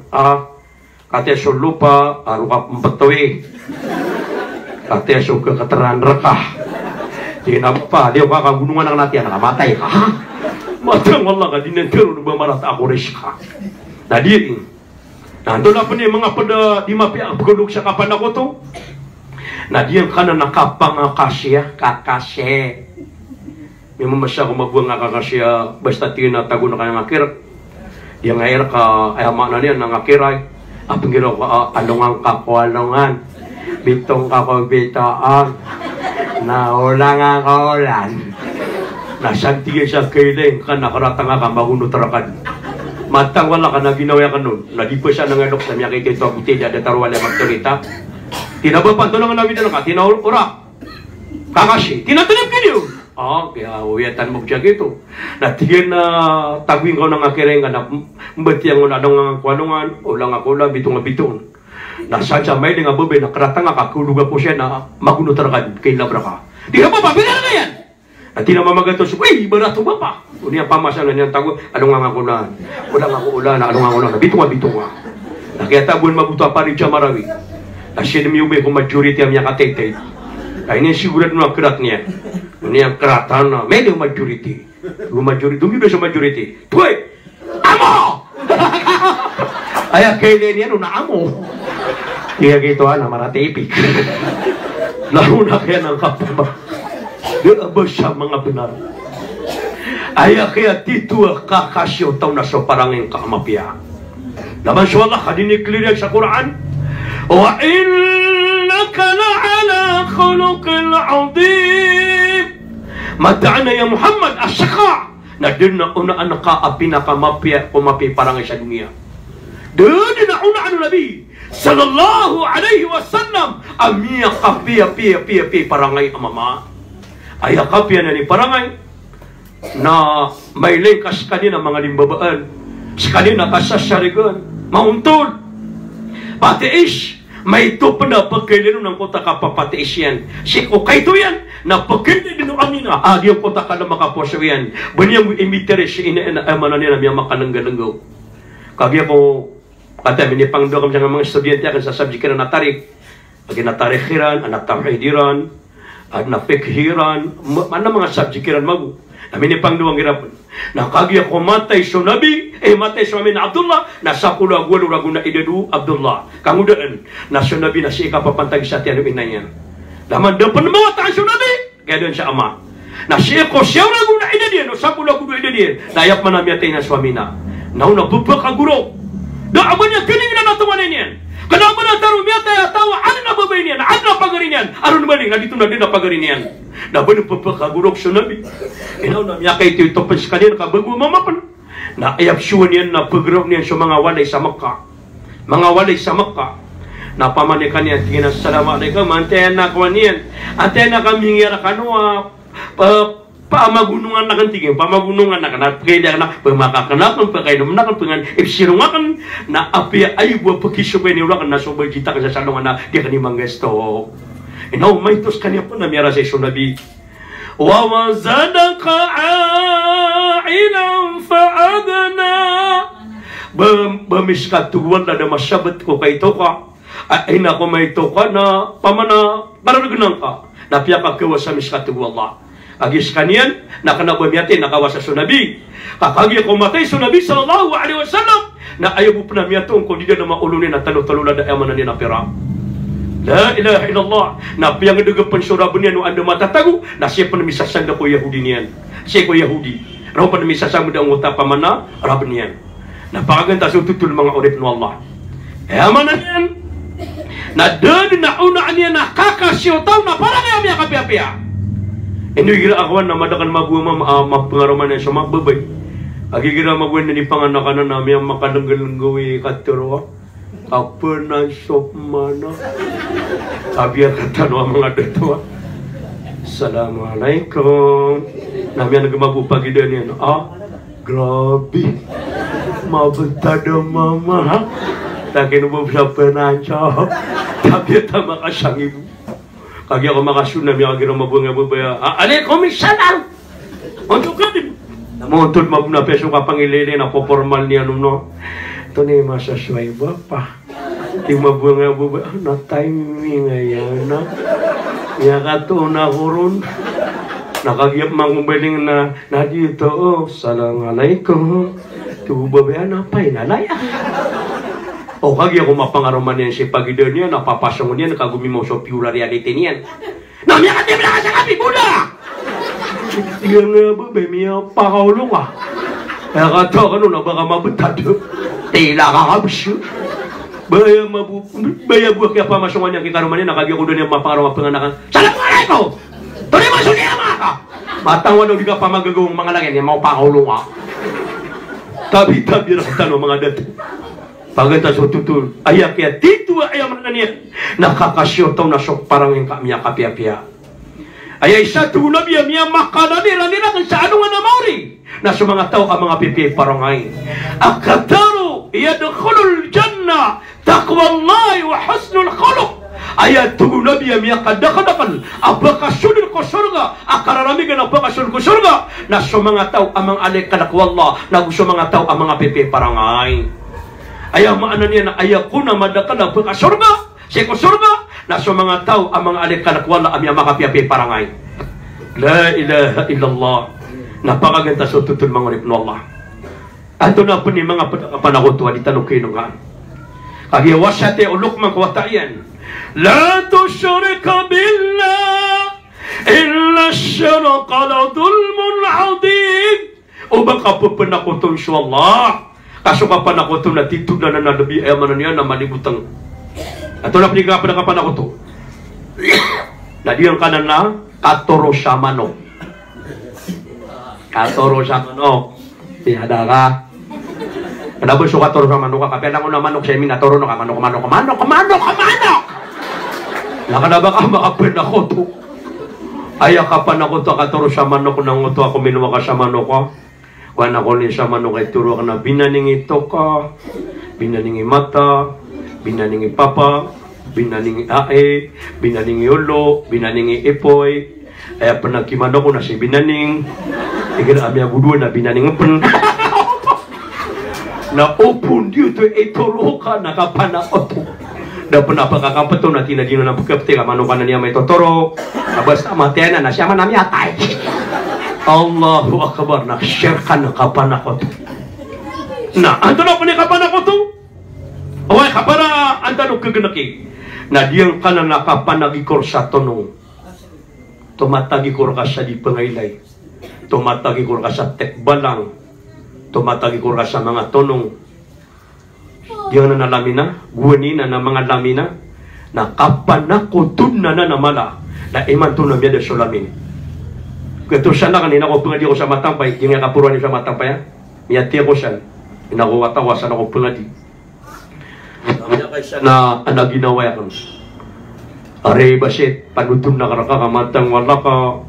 Kate so lupa aruka empetawi. Kate so ke keteran rekah. Di apa dia ka gunungan ang natian nakamatay ka. Matag wallah ka dinatiro ba marata Quraish ka. Tadi nah, doon na mga pada di mapi ang pagulog sa kapan ako to. Na diyan ka na nakapang kakasya. May mamasya kung magbuang kakasya basta tinatago na kanyang akir. Diyan ngayon ka ay hama na niyan ng akiray. Apa kira ko, alungan ka ko alungan. Bitong ka ko bitaang. Naulang ako ulan. Nasantigay sa kailing ka, nakaratang ka, magunutarakan. Matang wala ka na ginawa ka nun. Nadipo siya ng alok na miya kay Tito Abuti, ada tarwala magturita. Tinabapan to lang ang namin na ka, tinaura. Kakashi, tinatanip ka niyo. Kaya uyatan mo siya gito. Natigyan na tagwing ko ng akiring ka na mbati ang unadong ang kuanungan, ulang ako lang, bitong. Nasa siya may nga bube, nakaratang ka, kuluga po siya na magunutarakan kay labra ka. Di ka pa, pinala na yan! At tinamamagato siya, uy, barato ba pa? Unya pamasan na niyang tago, anong nga kunan? Ulang ako ulan, anong nga kunan? Bitong. Kaya tabuan mabuto pa rin siya marawi. Na siya namiyubay kung majority ang niya katete. Kaya niya sigurad mo ang kerat niya. Niya keratan na, may majority. Kung majority, dumibay sa majority. Tuwe! Amo! Ay, kaya niya, na amo. Kaya gito, maratipik. Laro na kaya ng kapama. Doon ba siya mga benar? Ay, kaya dito kakasyo taw na sa parangin kaamapya. Naman siya Allah, kadiniklir sa Quran. Wa innaka la'ala khuluqil azim. Mata'ana ya Muhammad, asaka. Na din na una ang nakaapi na kumapi parangin sa dunia. Doon na una ang Nabi sallallahu alaihi wasallam amia kapi parangay amama. Ay kapya na ni parangay na may lengkas kanina mga limbabaan sa kanina kasasyarigan mauntol patiis may ito pa na pagkailino ng kota kapapatiis yan si okay to yan na pagkailino amina yung kota ka na makaposyo yan banyang imiteres si ina-amana nila may makalanggalanggaw kagya ko kata minipang doon kami mga estudyante akan sa subject na natarik pag natarikiran, natawhidiran at napikhiran mana mga subject kiran magu na minipang doon ang hirapan na kagya ko matay so nabi matay so amin Abdullah na sakula gulo raguna idedu Abdullah kangudaan na so nabi na siya kapapantag sa tiyan inanya laman doon pa na mga taas so nabi kaya doon siya ama na siya ko siya raguna idedian o sakula gulo idedian nayak manamiyatay na swami na nauna bubakaguro da abanya kining na natumanin yan. Kenapa na taruh miyata tawa ana babay niyan, ana pagarin yan. Aron maling na dito na din na pagarin yan. Da banu pagkagurok sa nabi. Inaw na miya kay ito pas kanina ka bago mamapan. Na ayap suwan yan na pagurok niyan sa mga walay sa Makkah. Mga walay sa Makkah. Na pamanikan yan tingin assalamualaikum anten na kuan yan. Anten na kami ngira kanwa pamagunungan na kan tingin, pamagunungan na kan pagkailangan na pagmakakanakan, pagkailangan na kan pengan ipsirungakan na api ay buwa pagkisupay ni ulakan na subay kita ka sa salungan na di ka ni manggesto. Inaw may tos kanya po na miyara sa iso nabi. Wa wazadaka a'ilam fa'adana bamiskatuwan na masabat ko kay ito ka ay na ko may ito ka na pamana paranagunang ka na piya ka kawa sa miskatuwa Allah. Agis kanian na kanabamiyatin nakawasa sa Nabi. Kakagi ko matay sa Nabi sallallahu alaihi wasallam na ayaw po na miyatong kung di na maulunin na talo-talo na daaman na niya na pera. La ilaha illallah na piyang dugapan suraban niya no ando matatago na siya pa namisasang na ko Yahudi niyan. Siya ko Yahudi. Raw pa namisasang mo da ang utapa mana Arab niyan. Napakaganda sa tutul mga urip no Allah. Ayaman na niyan. Na doon na unaan niya na kakasyotaw na parang niya kapiya-piya. Hindi kira akawan na madakan mabuha mapangaraman na siya magbabay. Agi kira mabuhan na ni panganakan na namin ang makalanggal-langgawi katero. Apa na sop mana? Sabi ang katanwa mga dito. Assalamualaikum. Namin ang nagmabupa gida niya. Grabe. Mabutada mama. Takin mo sa penansya. Tapi ito makasang ibu. Kagi ako makasunam yung agirang mabunga bubaya. Alay, komisalang! Untuk ka din. Namuntod mabuna peso ka pangilili na popormal niya no. Ito na yung masasway ba pa? Yung mabunga bubaya. Na timing ngayon na. Yaka to na kurun. Nakagiyap mangumbaling na dito. Assalamualaikum. Tubabaya na pa'y nalaya. O kagi ako mapangaraman niyan si pagidon niya, napapasang niya, nakagumi mo sa pure reality niyan. Namya ka din na ka sa kami, Buddha! Tingnan nga ba, may miya pakaulo ka. Kaya ka to, ano na baka mabutado. Tila ka kabsyo. Baya buah kaya pa masungan niya kita rumahnya nakagya ko doon yung mapangarang panganakan. Assalamualaikum! Tuloy masunyan mga ka! Matang wano di ka pa magagawang mga langin yung mga pangulo nga. Tabi-tabi na tanong mga dato. Pagkata so tutul. Ayak kaya dito ayam na niya. Nakakasyotaw na sok parang yung kamiya kapia-pia. Ayay sa tulo biya miya makananira nila kung sa ano nga na mauri. Na sa mga tao ang mga pipi parangay. Akataro yadkhulul jannah taqwallahi wa husnul khuluq. Ayat tugu nabi miya kadakadakan apakah sunil ko surga akararamigan apakah sunil ko surga na sa mga tao amang alay kadakwallah na sa mga tao ang mga pipi parangay. Ayaw maana niya na ayaw ko na madakan apakah surga siya ko surga na sa mga tao ang mga alay kadakwallah amang mga pipi parangay. La ilaha illallah. Napakaganda sa tutul mga ripno Allah. Ato na po ni mga panakotuwa di tanong kayo nga. Kagiwasate ulok mga kawatayan. La tusyrika billah illa syaraka la dhulmun adhim. O baka po panakotong sa Allah. Kaso ka panakotong na titug na nanalabi ay manan niya na malibutang. Ato na paniga panakapanakotong. Nadiyang kanan na katoro siya manok. Katoro sa manok. Tihada ka. Kenapa suka katoro sa manok ka? Kapela ko na manok siya. Minatoro na ka. Manok. Nakanaba ka makapin ako to. Ayaw ka pa na ko to. Katoro sa manok nang to ako minuwa ka sa manok ka. Kung ako ni sa manok ay turo ka na binaningi to ka. Binaningi mata. Binaningi papa. Binaningi ae. Binaningi ulo. Binaningi ipoy. Ay panagkimano ko na si binaning. Ikan amya budu na binaning pen. Na opun dito itoro ka nakapana oto. Da panapakakapato na tinadino na pagkapte ka manukan na niya may totoro. Basta matiyan na siya man nami atay. Allahu akbar na share ka nakapana oto. Na anto na pa ni kapana oto. Away kapana antano kaganaki. Na diyang ka na nakapanagikor sa tonong. Tumatagikor ka sa di pangaylay. Tumatagikor ka sa tekbalang. Tumatagikor ka sa mga tonong. Diyan na nalamin na. Guwani na na mga lamina. Na kapanakotun na namala. Na iman to na biyada sulamin. Kaya siya na kanina ko pangadi ko sa matampay. Yung nga kapuruan niyo sa matampay. Miyati ako siya. Inakuwatawasan ako pangadi. Namanya kay siya na anaginaway ako. Are basit. Panutun na karakakamantang wala ka.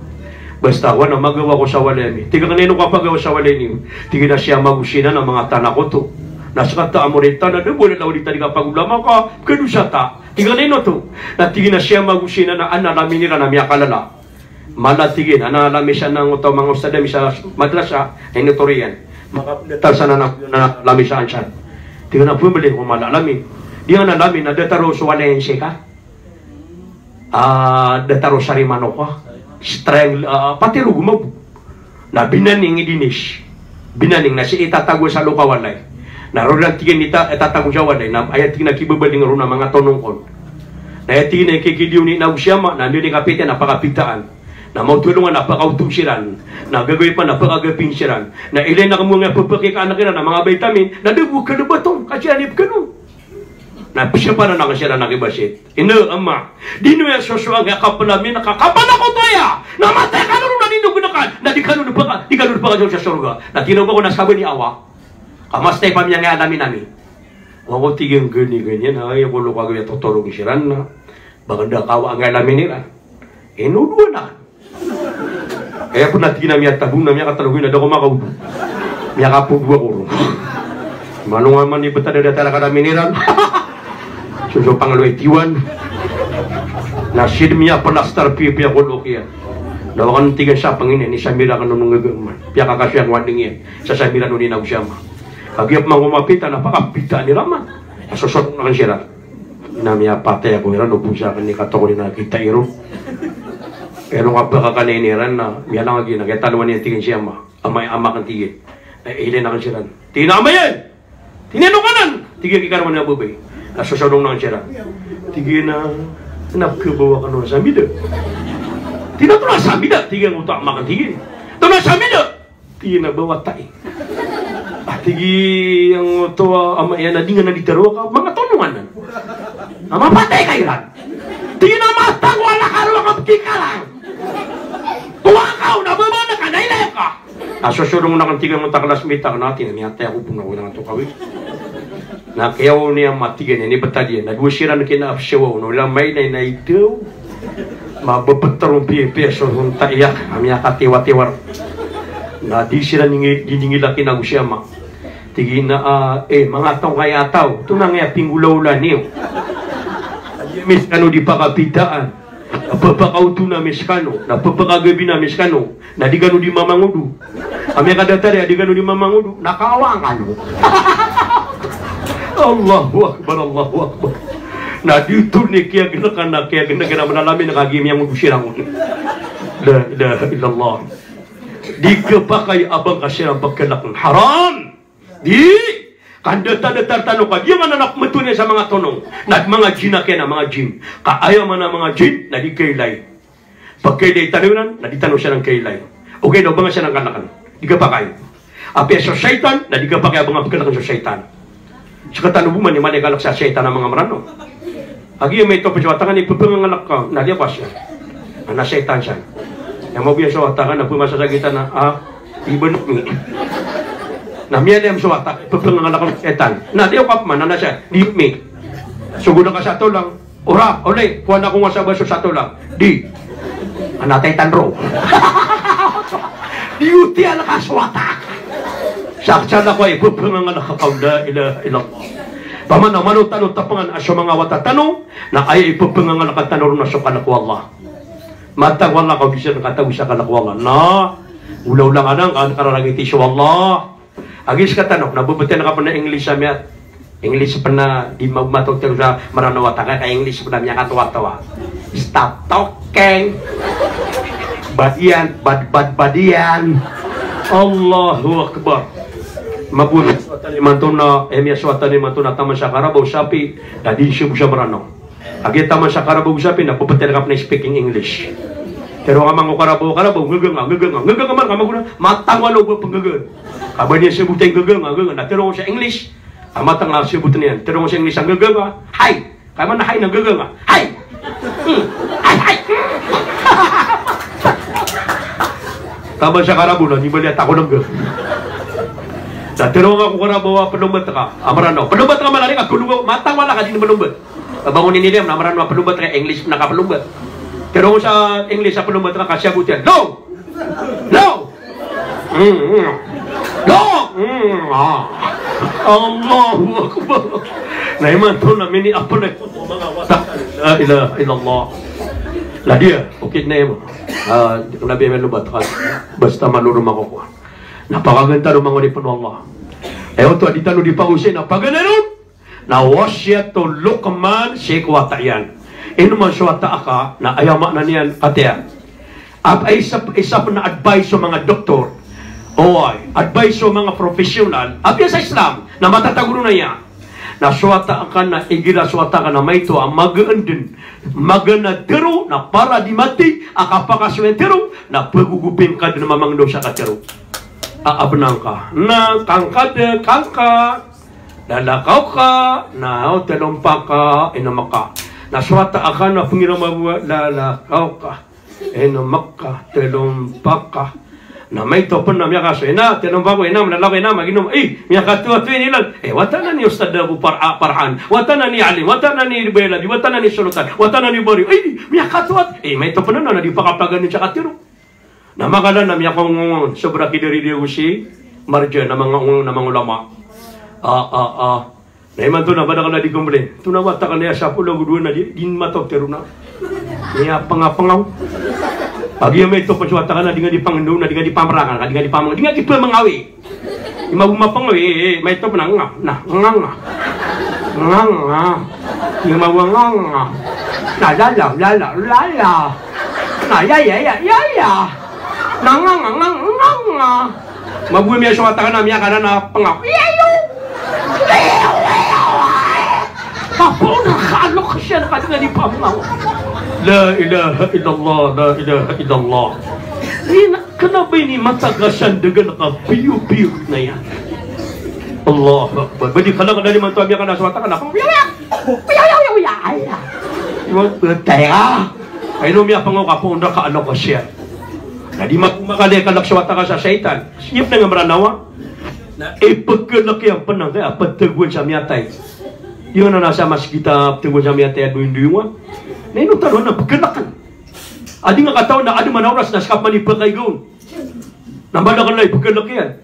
Basta ako na magawa ko sa walemi. Tiga kanino ka pagawa sa walemi. Tiga na siya magusina ng mga tanak ko to. Nasa kata amorita na doon. Wala na ulit ka pagulama ka. Kano siya ta. Tiga kanino to. Na tiga na siya magusina na analamin nila na miya kalala. Malatigin. Analamin siya ng ito mga ustadami sa madrasa. Ay notoriyan. Makapundatal na nalamin siya ansan. Tiga na pumili kung malalamin. Di nga nalamin na dataro sa walensi ka. Dataro sa rimano ka. Strangle, pati rugumab na binaning idinis binaning na si itatago sa lukawalay na rodan tigin itatago sa walay na ayat tigin na kibabaling ro na mga tonong kon na ayat tigin na kikidiw ni nausyama na hindi kapitan na pakapitaan na mautulungan na pakautusiran na gagawin pa na pakagapinsiran na ilay na kamunga papakikaan na mga vitamin na dabu ka na batong kasi anip ka no na siya pa na nakasira nakibasit. Ino, ama. Di nyo yung susuang kapalamin nakakapanakot ya. Namatay ka nun na nino gunakan. Na di ka nun pa ka sa surga. Na tinubo ko na sabi ni Awa. Kamastay pa niya nga alamin namin. Ako tiging ganyan. Ay, ako lukagaw yung tuturong siran na. Baganda kawa ang alamin nila. Inuduwa na. Kaya po natin na miya tabong na miya katalagin na daw makaudo. Miya kapugwa ko rin. Manong man ni betada datara kada miniran. Susu pangaloy tiwan. Nasid miya palastar piya ko lokiya. Dawakan tigan sa panginin ni Samira kan nung ngagaman. Piya kakasyan wading yan. Sa Samira nun inagsama. Kagiap mga umapitan napakapita ni Raman. Susot na kan siya. Namiya patay ako iran ubun sa ni katoko ni nakita iro. Pero nga pa kakaniniran na miya lang agi nagetaluan niya tigin siya ma. Amay ama kan tigin. Ay ilin na kan siya. Tinama yan. Tinino kanan. Tigin kikarman na bubay. Nasusunong na siya. Tigin na napkabawa ka nun sa mida. Tinatula sa mida. Tigin ang utak makan tigin. Tula sa mida. Tigin na bawa tayo. Tigin ang ito ama yan na di nga nalitaro ka. Mga tono. anuan. Nama patay kayo lang. Tinamatang wala ka lang ang kikalang. Tuwakaw, nabamana ka, nailay ka. Nasusurong na kang tigang mga taklasmita ka natin. Niyatay ako pong nawala nga tukawin. Na kaya ko niya matigan ni batalian. Nagwasiran na kinaapsyaw. Wala may na ito. Mababatarong piyeso. Hunta iyak. Amya ka tiwa-tiwar. Na di sila diningila kinagusiyama. Tigin na, mga taong kaya tao. Ito na nga pinggulaw-ulan niyo. Mis kano di pakapitaan. Napapakaw ito na miskano. Napapakagabi na miskano. Na di gano di mamangudu. Amya ka datari, di gano di mamangudu. Nakawang kano. Allahu Akbar, Allahu Akbar. Nah dito ni kaya gina menalami nakagim yang usirang. La ilaha illallah. Dikepakai abang kasirang pagkalak haram. Di kanda-tanda tartano ka. Di man anak metunya sa mga tonong. Na mga jin na kaya na mga jin. Kaaya man na mga jin na di kailay. Pagkailay tanunan, na di tanong siya ng kailay. Okay daw ba nga siya ng kanakan? Di kapakay. Api sa syaitan, na di kapakay abang pagkalakan sa syaitan. Sa katanubuman ni manigalak sa syaitan ng mga marano. Agi may ito pasawatangan ni pupungangalak ka, naliapas siya. Na syaitan siya. Yang mau biasa watangan na pumasa sa kita na ibenuk ni. Na miya na yung suwata, pupungangalak ng syaitan. Na diyo kapman, na siya, di mi. Sugod ka sa ito lang. Ora, oleh, kuha na kong wasabaso sa ito lang. Di. Anatay tanro. Diuti ala ka suwata. Saksa na ko ay pupungangalak ka la ilaha illallah. Pamana manutano tapangan asyo mga watatano na ay ipupungangalak at tanong na sa kalak Allah. Matag wala ka bisa nakatawi sa kalak Allah. Na, ulaw lang anang kararangiti siya Allah. Agis ka tanong, nabubuti na ka pa na English sa miya. English pa na di magmatog tayo sa maranawata ka English pa na miya katawa-tawa. Stop talking. Badian, badian. Allahu Akbar. Mabuti suatan ni mantuna emia suatan ni mantuna taman sa Karabaw sapi dadi siya marano. Agi taman sa Karabaw sapi na pupetel ka na speaking English. Pero kamang Karabaw ngegeng man kamang matang walo penggegeun. Kaban niya sebutin gegeng na pero sa English. Amatang nga sebutin niyan. Pero sa English ang gegeng hi. Kaya man na hi nang gegeng hi. Hi. Taman sa Karabaw na nibaliat ako ng gegeng. Nah, terong ako kara bawa penumbat ka. Amarano. Penumbat ka malari ka kulungo. Matang wala ka din penumbat. Bangunin ni dia amarano penumbat ka English na ka penumbat. Terong sa English sa penumbat ka kasya butian. No. No. No. Allahu Akbar. Nah, iman to na mini apa na mga watak. La ilaha illallah. Lah dia, okay na mo. Nabi menubat ka. Basta malurum ako ko. Napakaganda ng mga nipon Allah. Ito, adita no di pausin. Napagananon. Na wasya to lukman sikwata yan. Ino man suwata ka na ayama na niyan katya. At ay isa pa na advice sa mga doktor. Oy, advice sa mga professional. At yan sa Islam, na matataguro na yan. Na suwata ka na, igira suwata ka na may ito ang mag-aandin. Maganadero na para di mati, akapakaswentero na pagugupin ka din na mamangdo sa katero. Aabnang ka na kangkade kangka lalakaw ka na telompa ka inamaka naswata akan na pangiramawa lalakaw ka inamaka telompa ka na may topan na miya kaso ina telompa ko ina malalakaw ina maginom miya katuwa tuwin ilan watanan ni Ustad Abu Parhan watanan ni Ali watanan ni Beladi watanan ni Sultan watanan ni Bari miya katuwa may topan na di pakapaganin siya katiro. Namakala na miya kong sobra kidiri si Marja na mga ulama. Naiman to na ba na di kumble. Tunawata ka na sa pulo gudwa na di matok tero na. Niya pangapangaw. Pag yung may ito pasuwata ka na di nga di pangandaw na di nga di pamarangan di nga di pamangaw di nga di pamangawi. Imabumapangawi may ito pa na nga. Yung mawang nga. Lala. Na ya. Nangang. Mabuhay miya suwata ka na miya ka na pangak. Yayo! Kapag nakalok siya na ka di pamangaw. La ilaha illallah. Kanabay ni matagasan daga naka piyo-piyo na yan. Allah Akbar. Bagi kalau dari mantu ambil kana swata kana. Mo betera. Ay no miya pango ka po unda ka ano ko siya. Na di makali ka swata ka sa syaitan. Siyep na nga maranawa. Na ipagkalaki ang panang kaya patagwan sa miyatay. Yung na nasa mas kita patagwan sa miyatay at duwin-duwin. Na inutaro na pagkalakan. Adi nga kataon na adi manauras na skap manipagay gawin. Nambala ka na ipagkalakihan.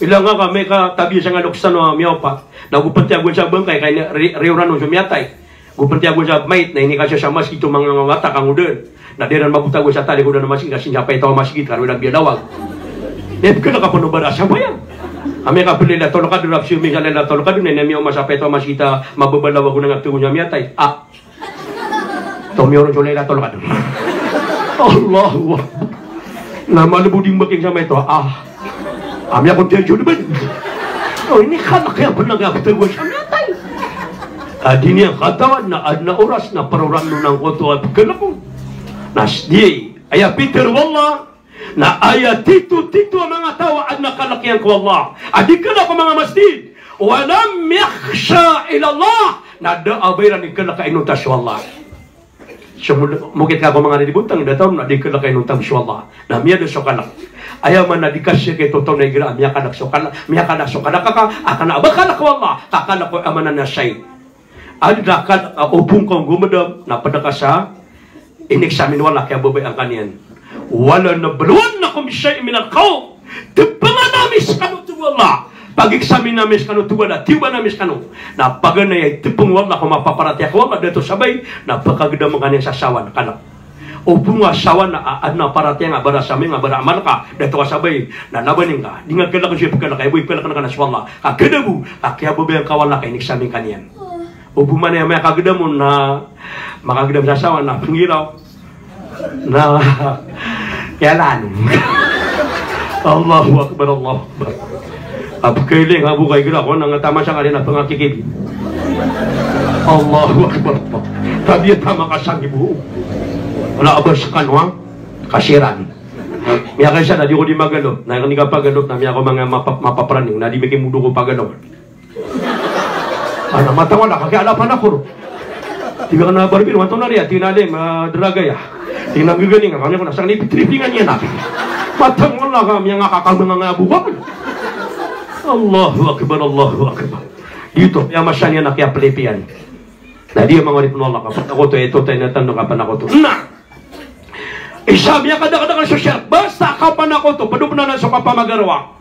Ilang nga kami ka tabi sa nga luksan o miyaw pa. Nagupantyagon sa bangkay kaya reuran sa miyatay. Gupantyagon sa mait na ini kasi sa mas ito mga mata kang udon. Na diran mabutagon sa tali ko na mas kasi siya pa ito mas kita. Kaya nagbiadawag. Ipagkalaka pa nubara sa bayan. Kami ka pili na tolong ka doon. Sumi ka na tolong ka doon. Nemiyaw masapa ito mas kita. Mababalaw ako ng atugon sa miyatay. Tomiyo rin tulay na tolong ka doon. Allah. Na malubuding making sama ito. Kami akong tiyan dyan naman. Ini kan kaya pa nagapatagwa siya natay. Adi niya katawan na ad na oras na paroran nun ang koto at pagkalako. Nasdi, aya Peter wallah, na aya tito ang mga tawa ad nakalakyan ko Allah. Adi ka na ko mga masjid. Walam yakhsha ilallah. Na daabayran ni ka na kainutas wallah. So, mungkin ka ko mga nalibutang dataw na di ka na kainutang Allah. Na miya na sokalak. Ayaw man na di kasya kay totoo na igra. Miya ka na sokalak. Miya ka na sokalak ka. Aka na abakalak ko Allah. Kakala ko amanan na siyay. Adi na ka upong kong gumadam. Napada ka sa ineksamin wala kaya babay ang kanyan. Wala na baluan na kumisya iminal kao. Tipangan namis kanutu Allah. Pag-examine namin kanu tuwa na tiwa namin kanu na pagan na ay tipong wala ko mapaparati ako wala dito sabay na pagkagda mga niya sa sawan kanak o bunga sawan na ad na parati nga bara sa nga bara amal ka dito ka sabay na nabaning ka di nga kala ko siya pagkala kay boy pala ka na swalla kakadabu akya bobe ang kawala kay examine kaniyan o bumana ya may kagda mo na makagdam sa sawan na pangiraw na yalan Allahu Akbar Allahu Akbar. Apakailing abu kay gira ko nang tama siya kanina pangakikib. Allahu Akbar. Tabi tama ka sa ibu. Wala abas kanwa kasiran. Miya kay siya na di ko di magalo. Na ni ka pagalo na miya ko mga mapapraning na di making mudo ko pagalo. Ana matawa na kakialapan ako. Tiba ka na barbin wanto na riya tinalim draga ya. Tinang gagaling kami ko na sang tripingan niya na. Matang wala kami nga kakal mga abuban. Allahu Akbar, Allahu Akbar. Dito, yung masya niya na kaya palipian. Na di yung mga ripon Allah kapag ako to, ito tayo natando kapan ako to. Na! Isabi niya kada-kada ka siya, basta kapan ako to, padupna na sa kapamagarwa.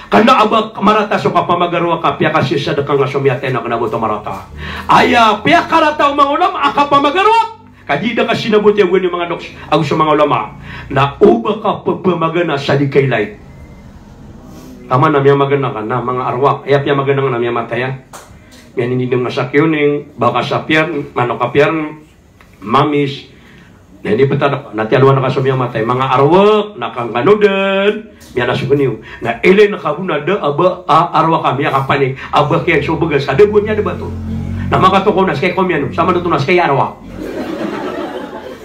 Kanda abag marata sa kapamagarwa ka, piya kasi sa dakang asumiyate na kanabuto marata. Aya, piya karata ang mga ulam, ang kapamagarwa. Kadida ka sinabot yung mga doks, ang sa mga ulama, na uba ka pagpamagana sa di kailay. Tama na miya magana ka na mga arwak. Ayap niya magana na miya mataya. Miya hindi nang nasakyoning, baka sa piyan, manokapyan, mamis. Na hindi pa tada, natialwa na ka sa miya matay. Mga arwak, nakanganodan, miya nasuguniw. Na ilay nakabuna da, aba, arwak ka, miya kapanig, aba kaya subagas, kadabon niya diba to? Na makatukunas kay komyan, sama natunas kay arwak.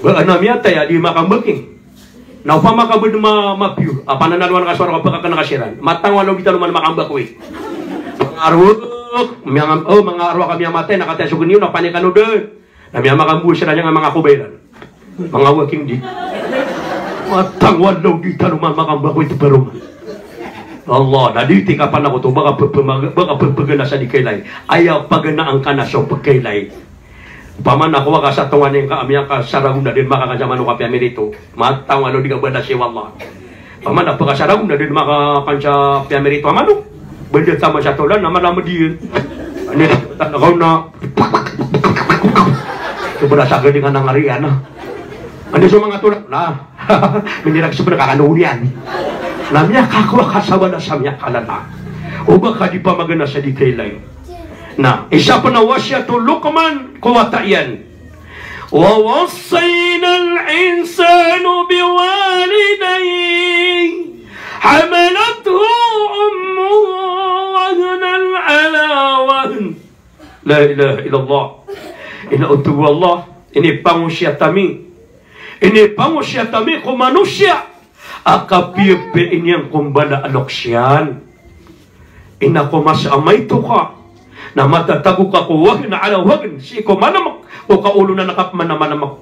Ba, na miya taya, di makambaking. Na upama ka bud ma-pure, pananaluan ka suara ka nakasiran. Matang walo kita luman makambak we. Mga arwak, mga arwak kami matay nakatay suguniw na panikanoden. Na miya makambu sila nga mga kubaylan. Mga working di. Matang walo kita luman makambak we tuperong. Allah, naditi ka pa na ko to baka pagpagana sa di kailay. Ayaw paganaan ka na sa pagkailay. Paman ako ka sa tungan yung kaamya ka saragum na din makakasama ka piamerito. Matang ano di ka banda siya wallah. Paman ako ka saragum na din makakasama piamerito. Amano? Benda sama sa tulan na malama din. Ano tanakaw na. Sobrang sagad nga ng arian. Ano sa mga tulan? Na. Minirag sa nakakanulian. Namya kakwa kasama na sa miya kalala. O baka di pa magana sa di kailay. Nah, isa pa na wasyatu Luqman kuwatayan. Wa wassayna al-insanu biwalidayhi hamalathu ummuhu wahnan ala wahn. La ilaha illallah. Ina utu Allah, ini pangusya tami. Ini pangusya tami ko manusia. Akapipe ini yang kumbala aloksyan. inako masamaituka na matatago ka ko wagin na ala wagin si ko manamak o kaulo na nakap manamanamak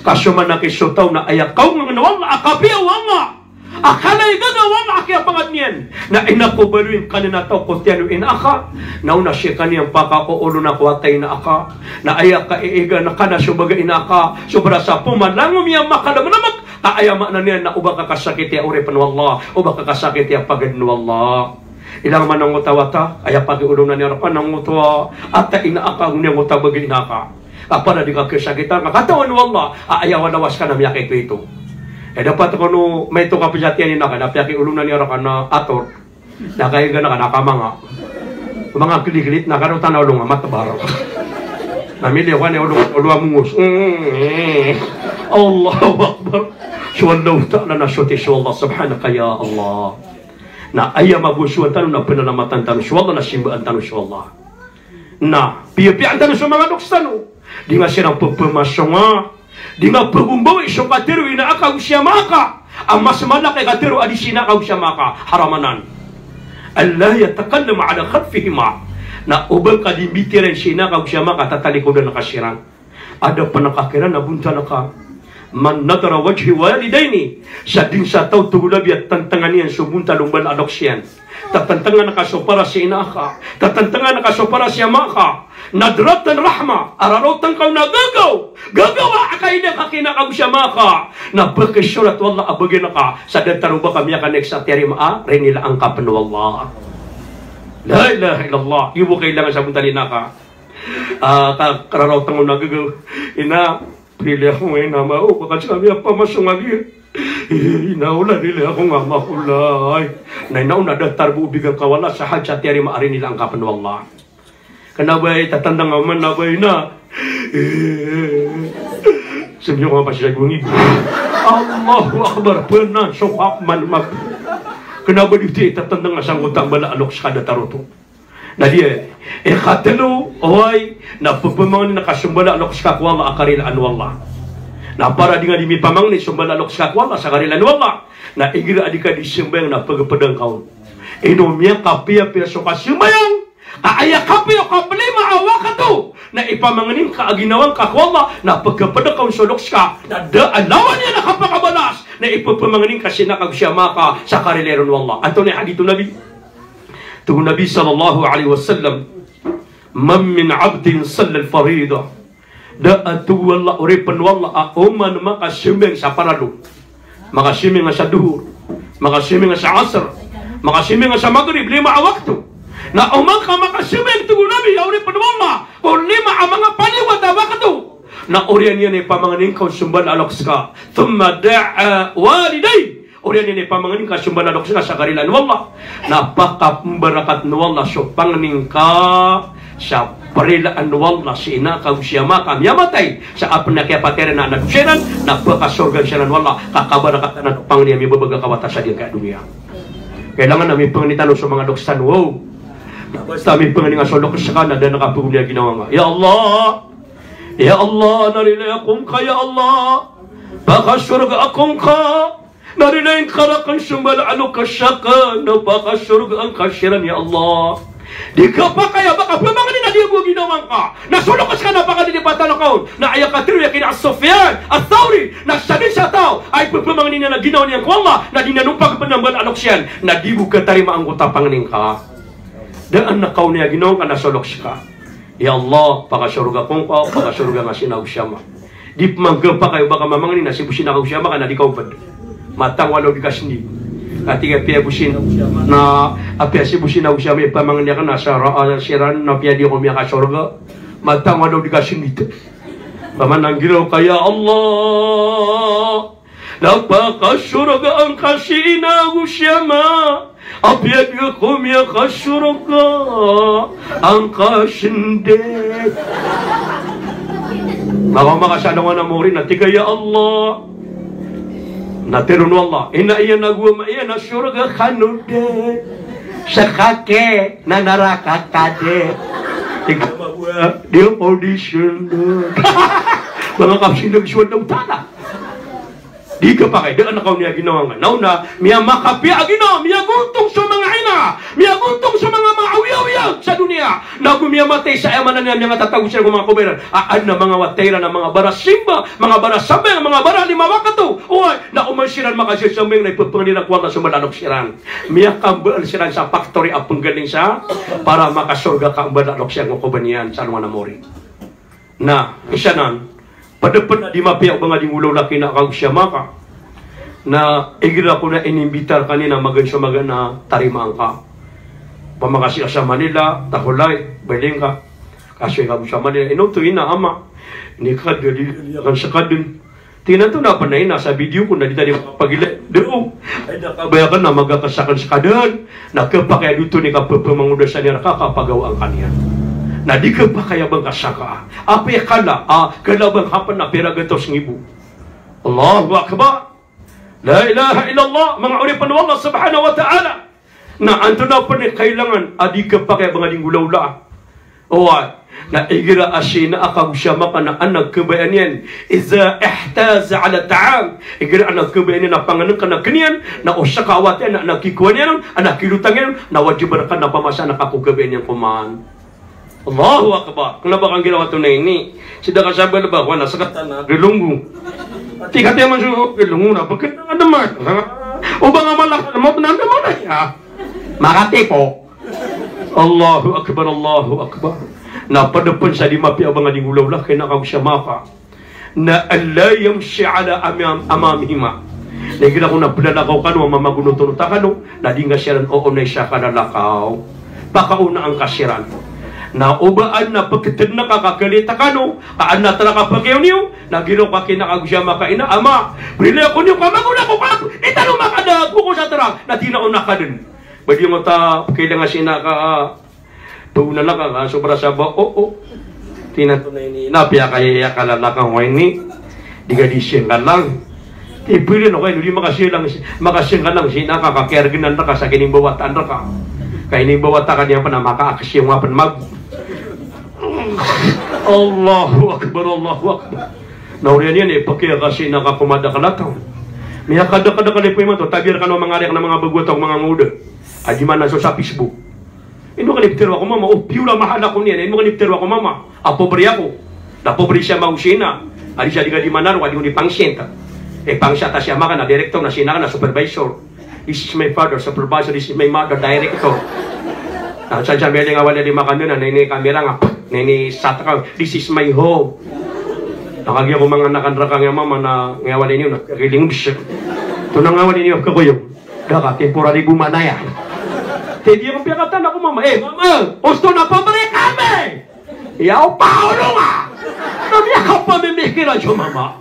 kaso man nakisotaw na ayakaw ng nawala akapiya wanga akalay gagawang akia pangat niyan na inako baluin kanina tao kotiano inaka nauna siya kaniyang pakakaulo na kuwatay na aka na ayak ka iiga na kana subaga inaka sobra sa pumanangom yung makadamanamak kaayama na niyan na ubang kakasakit ya uripan wallah ubang kakasakit ya pagad wallah ilang man ang utawata, ay pag-iulong na niya ng utwa, at inaakang niya uta bagay inaka. Para di ka kisakitan, katawan wallah, ayawan lawas ka na miyakit ito. Dapat ko no, may ito kapasatiyan inaka, na piyaki-ulong na niya na ator, na kaya ka nakamanga. Mga kiliklit na karutan na ulong, matabaro. Namili ako na ulong mungus. Allahu Akbar. Suwallahu ta'ala na syutis Allah, subhanaka ya Allah. Na ayam mabusuan tanong na pinalamatan tanong swalla na simbaan tanong swalla. Na piyapian tanong sa mga doksano. Di nga silang pagpamasonga. Di nga pagumbawi so katero ina akaw siya maka. Ang mas malaki katero adi sinakaw siya maka. Haramanan. Allah yatakallam ala khatfihima. Na ubang kadimitiran sinakaw siya maka tatalikodan na kasirang. Ada panakakiran na bunta na ka. Man nadara wajhi walidaini sa din sa tao tugulabi at tantangan niyan subunta lumbal adoksyan tatantangan na kaso para si inaka tatantangan na kaso para si amaka nadratan rahma ararotan kau nagagaw gagawa akay na kakinakaw siya maka na pagkisurat wallah abagin ka sa dantaruba kami akan sa terima rinila ang kapan wallah la ilaha illallah ibu kailangan sa buntalin naka kararotan kau nagagaw ina Pili ako ngayon na mao, baka sabi ang pamasungagi. Inaula nila ako nga mahulay. Na inauna datar bubigang kawala sa hadja tiyari maari nila ang kapan wallah. Kanabay, tatandang aman nabay na. Sabi niyo nga pa siya gungig. Allahu Akbar, penan, sokak man mag. Kanabay dito, tatandang asang utang bala alok sa kada taruto. Na dia katelo oy na pagpamangin na kasumbala alok sa kakwala akaril anwallah na para dengan dimi pamang ni sumbala alok sa kakwala sa karil anwallah na igira adika di sembayang na pagpadang kaon inomya kapia peso kasimbayang kaaya kapia kaplima awakato na ipamangin ka aginawang kakwala na pagpadang kaon solok ka na alawan niya nakapakabalas na ipapamangin ka sinakag siya maka sa karileron wallah Antonio hadito nabi تقول النبي صلى الله عليه وسلم من من عبد صلى الفريضة دا أتو والله أريبن والله أمان ما قسمين سفرادو ما قسمين سدهور ما قسمين سعصر ما قسمين سمغرب لما وقته na أمان ما قسمين تقول النبي أريبن والله قل لما أمان بني ودا وقته na orian yan pamanganin kau sumban alokska thumma da'a walidai Orian ini pamanganin ka sumbala dok sa karilan wallah napaka barakat wallah so panganing ka sa parilaan wallah si ina ka siya makam yamatay sa apon na kaya patera na nadusyanan napaka surga siya wallah kakabarakat na pangniya mi babaga kawata sa diya ka dunia kailangan namin panganitan sa mga doksan wow basta mi panganing sa dok sa kana na nakapunya ginawa nga ya Allah narilayakum ka ya Allah baka surga akong ka Narinay karakan sumbal alo kasyakan napaka surga ang kasyiran ya Allah. Di ka pa kaya baka pamanganin na di mo ginawang ka. Nasulok ka na baka dinipatan kaon. Na ayakatiru yakin as-Sufyan as-Thawri na sabi sa tao ay pamanganin na ginawa niya ko Allah na dinanumpag panambal alok siyan na di mo katarima ang utapanganin ka. Daan na kaon niya ginawang ka nasulok ka. Ya Allah, baka surga kong ka, baka surga nga sinaw siya ma. Di manggap pa kayo baka mamanganin na sibusin ako siya ma ka na di ka upad. Matang walau dikasih ketika pia busin na apia si busin na usia me pamangnya kan asara siran na pia di komia ka surga matang walau dikasih itu paman nanggiro kaya Allah napaka surga ang kasina usia ma apia di komia ka surga ang kasinde maka sadongan amurin nanti kaya Allah Natirun wallah, ina iya nagwa ma iya na surga kanude, sakake na naraka kade, ikaw dia audition mga kapsinag suwad ng tala. Di ka pa kayo, daan na kaw niya ginawa nga. Nauna, miya makapia ginawa, miya gultong sa mga ina. dunia. Mia untung sa mga maawiyaw sa dunia. Na gumiyamatay sa amanan niya mga tatawag siya ng mga kuberan. Na mga watera na mga barasimba, mga barasabeng, mga baralima wakato. Uy, na umansiran makasisameng na ipagpangilang kwata sa malalok siran. Mia kambal siran sa factory at panggaling sa para makasurga ka ang malalok siya ng kubanian sa mga namori. Na, isa nan, padapan na di mapiyak mga dingulaw laki na kang siya maka. Na igira ko na inimbitar kanina magan na tarimaan ka. Pamakasya sa Manila, takulay, baling ka. Kasi ka sa Manila, inutuin na ama. Nikad, akan sa kadun. Tingnan to na panay na sa video ko na di tayo makapagilay. Doon, ay nakabayakan na magkakasakan sa kadun. Nakapakaya dito ni kapapamangudasan niya nakakapagaw ang kanya. Na di ka pa kaya bang kasaka. Apa kala, kalabang hapan na pera gantos ngibu. Allahu Akbar. La ilaha illallah, mga uripan ng Allah subhanahu wa ta'ala. Na anto na pa ni kailangan, adi ka pa kaya mga linggulaw-la. Owa, na igira asina akang siya maka na anag kabayan yan. Iza ihtaza ala ta'am. Igira anag kabayan yan na panganan ka na kanyan, na usya kawat yan, na nakikuan yan, na kilutang yan, na wajibar ka na pamasa na kakugabayan yan kumaan. Allahu Akbar. Kung nabakang ginawa ito na ini, sida ka sabi na ba, wala sa katana, rilunggo. Tika tayo man siya, rilunggo na, bakit na naman? O ba nga malakad mo, naman na siya? Makati po. Allahu Akbar, Allahu Akbar. Napadapan sa lima piya mga dingulaw laki na kang siya maka. Na alayam siya ala amamihima. Nagigila ko na pinalakaw ka no, mamagunutunuta ka no, na di nga siya rin oo na siya ka nalakaw. Pakauna ang kasiran. Na ubaan na pagkitid na kakagalita ka no, kaan na talaga pagyaw niyo, nagino ka kinakagusya makaina, ama, bili ako niyo, kamaguna ko ka, italo makadag ko sa tarang, na tinauna ka din. Badi mo ta, kailangan sinaka, tuuna na ka, sobra sa ba, oo, tinatunay ni, napya kaya kalala kang wini, di ka dising ka lang. Pwede na kayo, hindi makasing ka lang, sinaka, kakirginan na ka sa kinibawatan na ka. Kaya inibawatan ka niya pa na makaakasing wapan mag. Allahu Akbar, Allahu Akbar. Nauriyan yan pakaya kasi nakakumada ka lataw. May kada-kada ka lipoy mo to, tabir ka no mga ariak na mga bagwataw, mga nguda. Adi man na sa Facebook. Ino ka niptero ako mama, o piula mahal ako niyan, ino ka niptero ako mama, apobre ako. Napobre siya mausina. Adi siya di ka di manaro, adi ko di pangsyenta. Pangsyata siya maka na director na sinaka na supervisor. This is my father, supervisor, this is my mother, director. Sa meling awal di makan na nini kamera nga, nini satra, this is my home. Nakagya ko mga nakanrakang yung mama na ngawan ninyo, nakakiling siya. Ito na ngawan ninyo, kakuyo. Daka, temporary bumanaya. Hindi akong piyakatan ako mama. Mama, gusto na pabalik kami! Yaw, paolo nga! Namiyak ka pa mimikiran siya mama.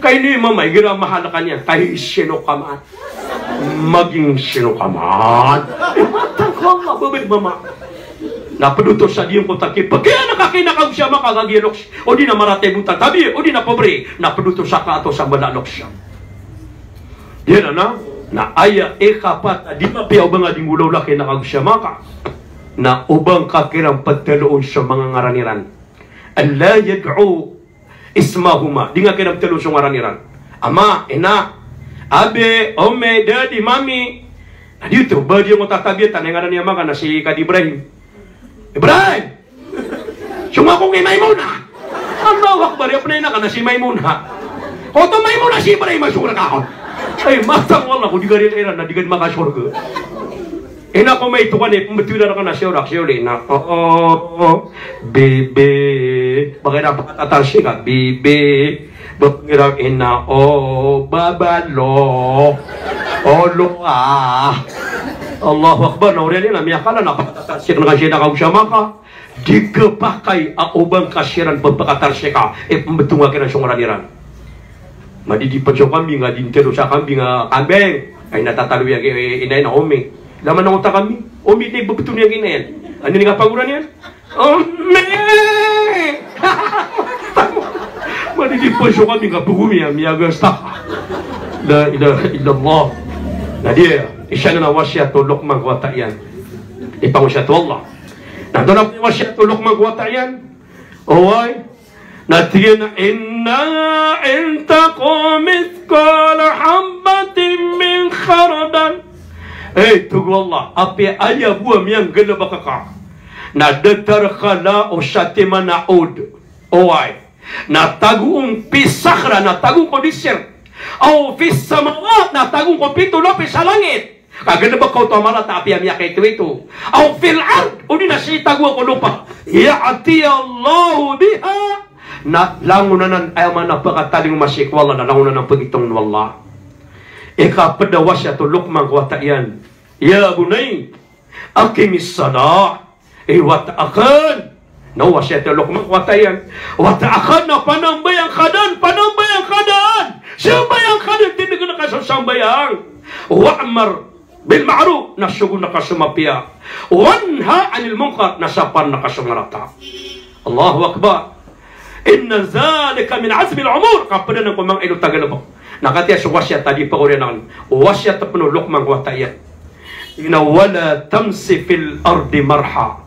Kaya ni mama, igira mahal ka niya, kahit sino ka man. Maging sino ka man. Matang ko nga, babay mama. Napaduto sa diyong ko takip. Pagkaya nakakinakaw siya makagagilok siya. O di na maratay buta tabi, o di na pobre. Napaduto sa kato sa malalok siya. Yan na aya kapat, di mapiyaw ba nga ding ulaw laki nakag siya maka. Na ubang kakirang pagtaloon sa mga ngaraniran. Allah yad'u ismahuma. Di nga kirang talo sa ngaraniran. Ama, ina, abe, ome, daddy, mami. Dito, ba di yung tatabitan, ang ngaran niya maka na si Kad Ibrahim. Ibrahim! Suma kong Maymuna! Allahu Akbar, yung panay na ka na si Maymuna. Kung ito Maymuna si Ibrahim, masura ka ako. Ay, matang wala ko, di ka rin iran na, di ka makasurga. Ina ko may tukan eh, pumatulan ako na siya, actually, na, bebe, bakit na pagkatatarsi ka, bebe, bakit ina, babalo, loa. Allahu Akbar, nauriyan nila, miyakala na pagkatatarsi ka na kasi nakausama ka, di ka pa kay ubang kasiran pagkatatarsi ka, pumatuwa ka na siyang raniran. Madidipan siya kambing, nga dintero sa kambing, kambing, ay natatalo yung inay na umi. Laman ng utak kambing, umi na ibabito niya ginayan. Ano nga paguran yan? Umi! Madidipan siya kambing, kapag umiya, miyagas ta. La ilaha illallah. Na dia, isya na wasya to lukmang wata yan. Ipangusya to Allah. Nandun na wasya to lukmang wata yan. Oy, نتينا إنا إن تقوم مثقال حبة من خردل tugu Allah api ayah buam yang gela bakaka na datar khala o shatima na od oai na tagung pisahra na tagung kondisir au fis samawat na tagung ko pitulo sa langit kaganda ba kau tamara ta api amya kay itu au fil ard udi na si tagu ko lupa ya'ti Allah biha na langunan ay man napakataling masik wala na langunan pagitong wallah pada wasyatul Luqman wa ta'yan ya bunay aqimis salah wa ta'akan na wasyatul Luqman wa ta'yan wa ta'akan na panambayang kadan sambayang kadan tidak na kasambayang wa'mar bil ma'ruf na sugun na kasumapia wanha 'anil munkar na sapan na kasumarata Allahu akbar inna zalika min azmi al-umur kapada nang pamang ilo tagalabo nakatiya sa wasya tadi pa uri nang wasya tapno Luqman wa ta'yan ina wala tamsi fil ardi marha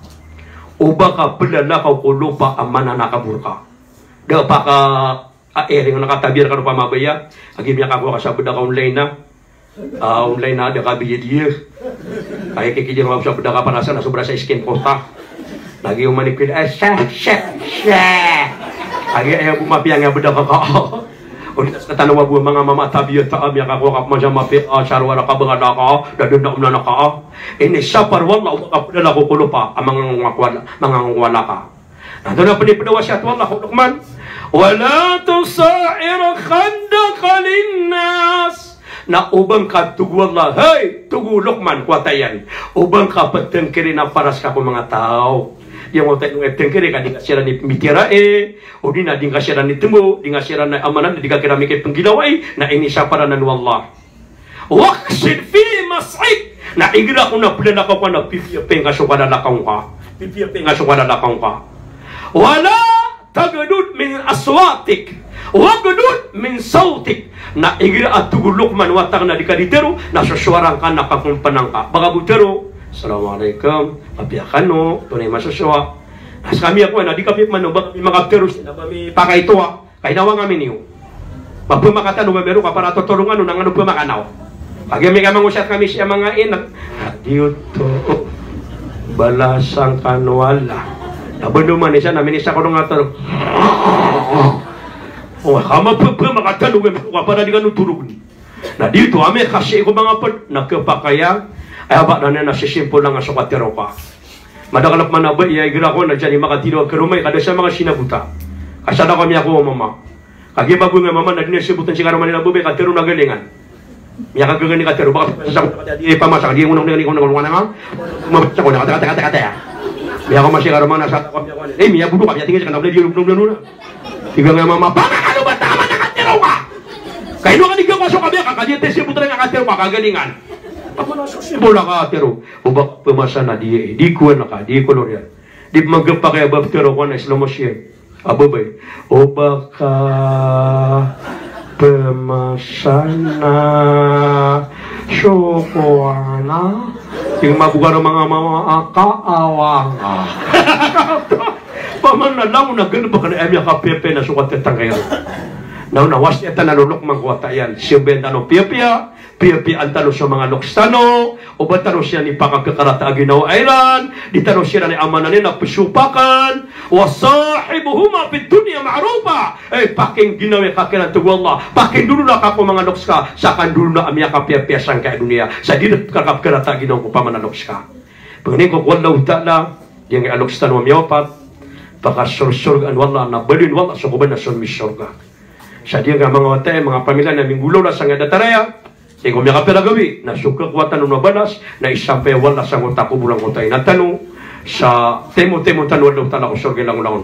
ubaka pelala kau lupa amana nakaburka da paka ering nakatabir ka pa mabaya agi biya ka ko sa beda online na online na ada ka biya dia ay kikijin mo sa beda ka panasa na sobra sa skin kota lagi umanikid agi ay bumapiang nga beda ka Unitas katanaw wa mga mama tabiya taam ya kako kap majama pe charwara ka bangada ka dadunda umna ka ini sapar wala kapdala ko kulupa amang ngwala ka ando na pini pedawasat wala ko Luqman wala tusair khandaka linnas na ubang ka tugu wala hey tugu Luqman ko tayan ubang ka patengkiri na paras ka ko mga tao yang mau tengok tengkere kan dikasiran ni mitira o di na dikasiran ni temu dikasiran na amanan dikakira mikir penggilawai na ini saparanan wallah waqsid fi mas'id na igra kuna pula ka na pipi penga sokada lakang ka pipi penga sokada lakang ka wala tagadud min aswatik waqdud min sautik na igra atugu Luqman wa tagna dikaditeru na susuarang kan nakakumpanang ka bagabutero Assalamualaikum apiakano tunay masuswa as kami ako na di kami man ba mga terus na ba mi pakai ito kay nawang kami niyo pagpumakatan no meron ka para tutulungan no nang ano pumakanaw pag may mangusat kami siya mga inak dito balasang kanwala nabando man siya namin isa ko nga to kama pumakatan no meron ka para di kanu turug ni na dito ame kasi ko mga pod nakapakaya ay abak na nasisimpol lang ang sukatero ka. Madakalap man na ba, iaigira ko na dyan makatiro ke rumay kada sa mga sinabuta. Kasada kami ako mama. Kagi bago nga mama na dinasibutan si karoman nila bube katero na galingan. Miya kagagani katero baka sa di pamasak di unang ni ko na nga. Mabasa ko na kata ya. Miya ko masih karoman na sa kami ako. Miya budu ka tingin sa kanila di unang. Tiga nga mama, "Baka ano ba tama na katero ka?" Kaino ka diga masuk ka biya kadi tesibutan nga katero ka kagalingan. Ako na susibol ka atero ubak pemasa na di kuan na ka di kolor yan di magpa kaya bab tero ko na slow motion ababay ubak ka pemasa na syukuana yung mabuka ng mga kaawang paman na lang na ganun ba ka na emya ka pepe na sukat tetang kayo na was ita na Luqman ko tayan siya benda no pia ang talo sa mga luksano o ba talo siya ni pakagkakarata aginaw aylan di talo siya ni amanan na pasupakan wa sahibuhuma fid dunya ma'rufa paking ginawi kakilan to Allah paking dulu na kako mga lukska sakan dulu na amya ka pia sang kay dunia sa di kakapkarata aginaw ko pamana lukska pagni ko wallahu ta'ala yang aluksano miyopat pakasursurgan wallah na balin wallah sa kuban na sunmi surga sa dia nga mga watay mga pamilya na minggulo na sa nga dataraya Ikaw may kapilagawi na sukakwatan ng nabalas na isampay wala sa ngutak kubulang kutay na tanong sa temo-temo tanong daw tanong ko sorge lang ulang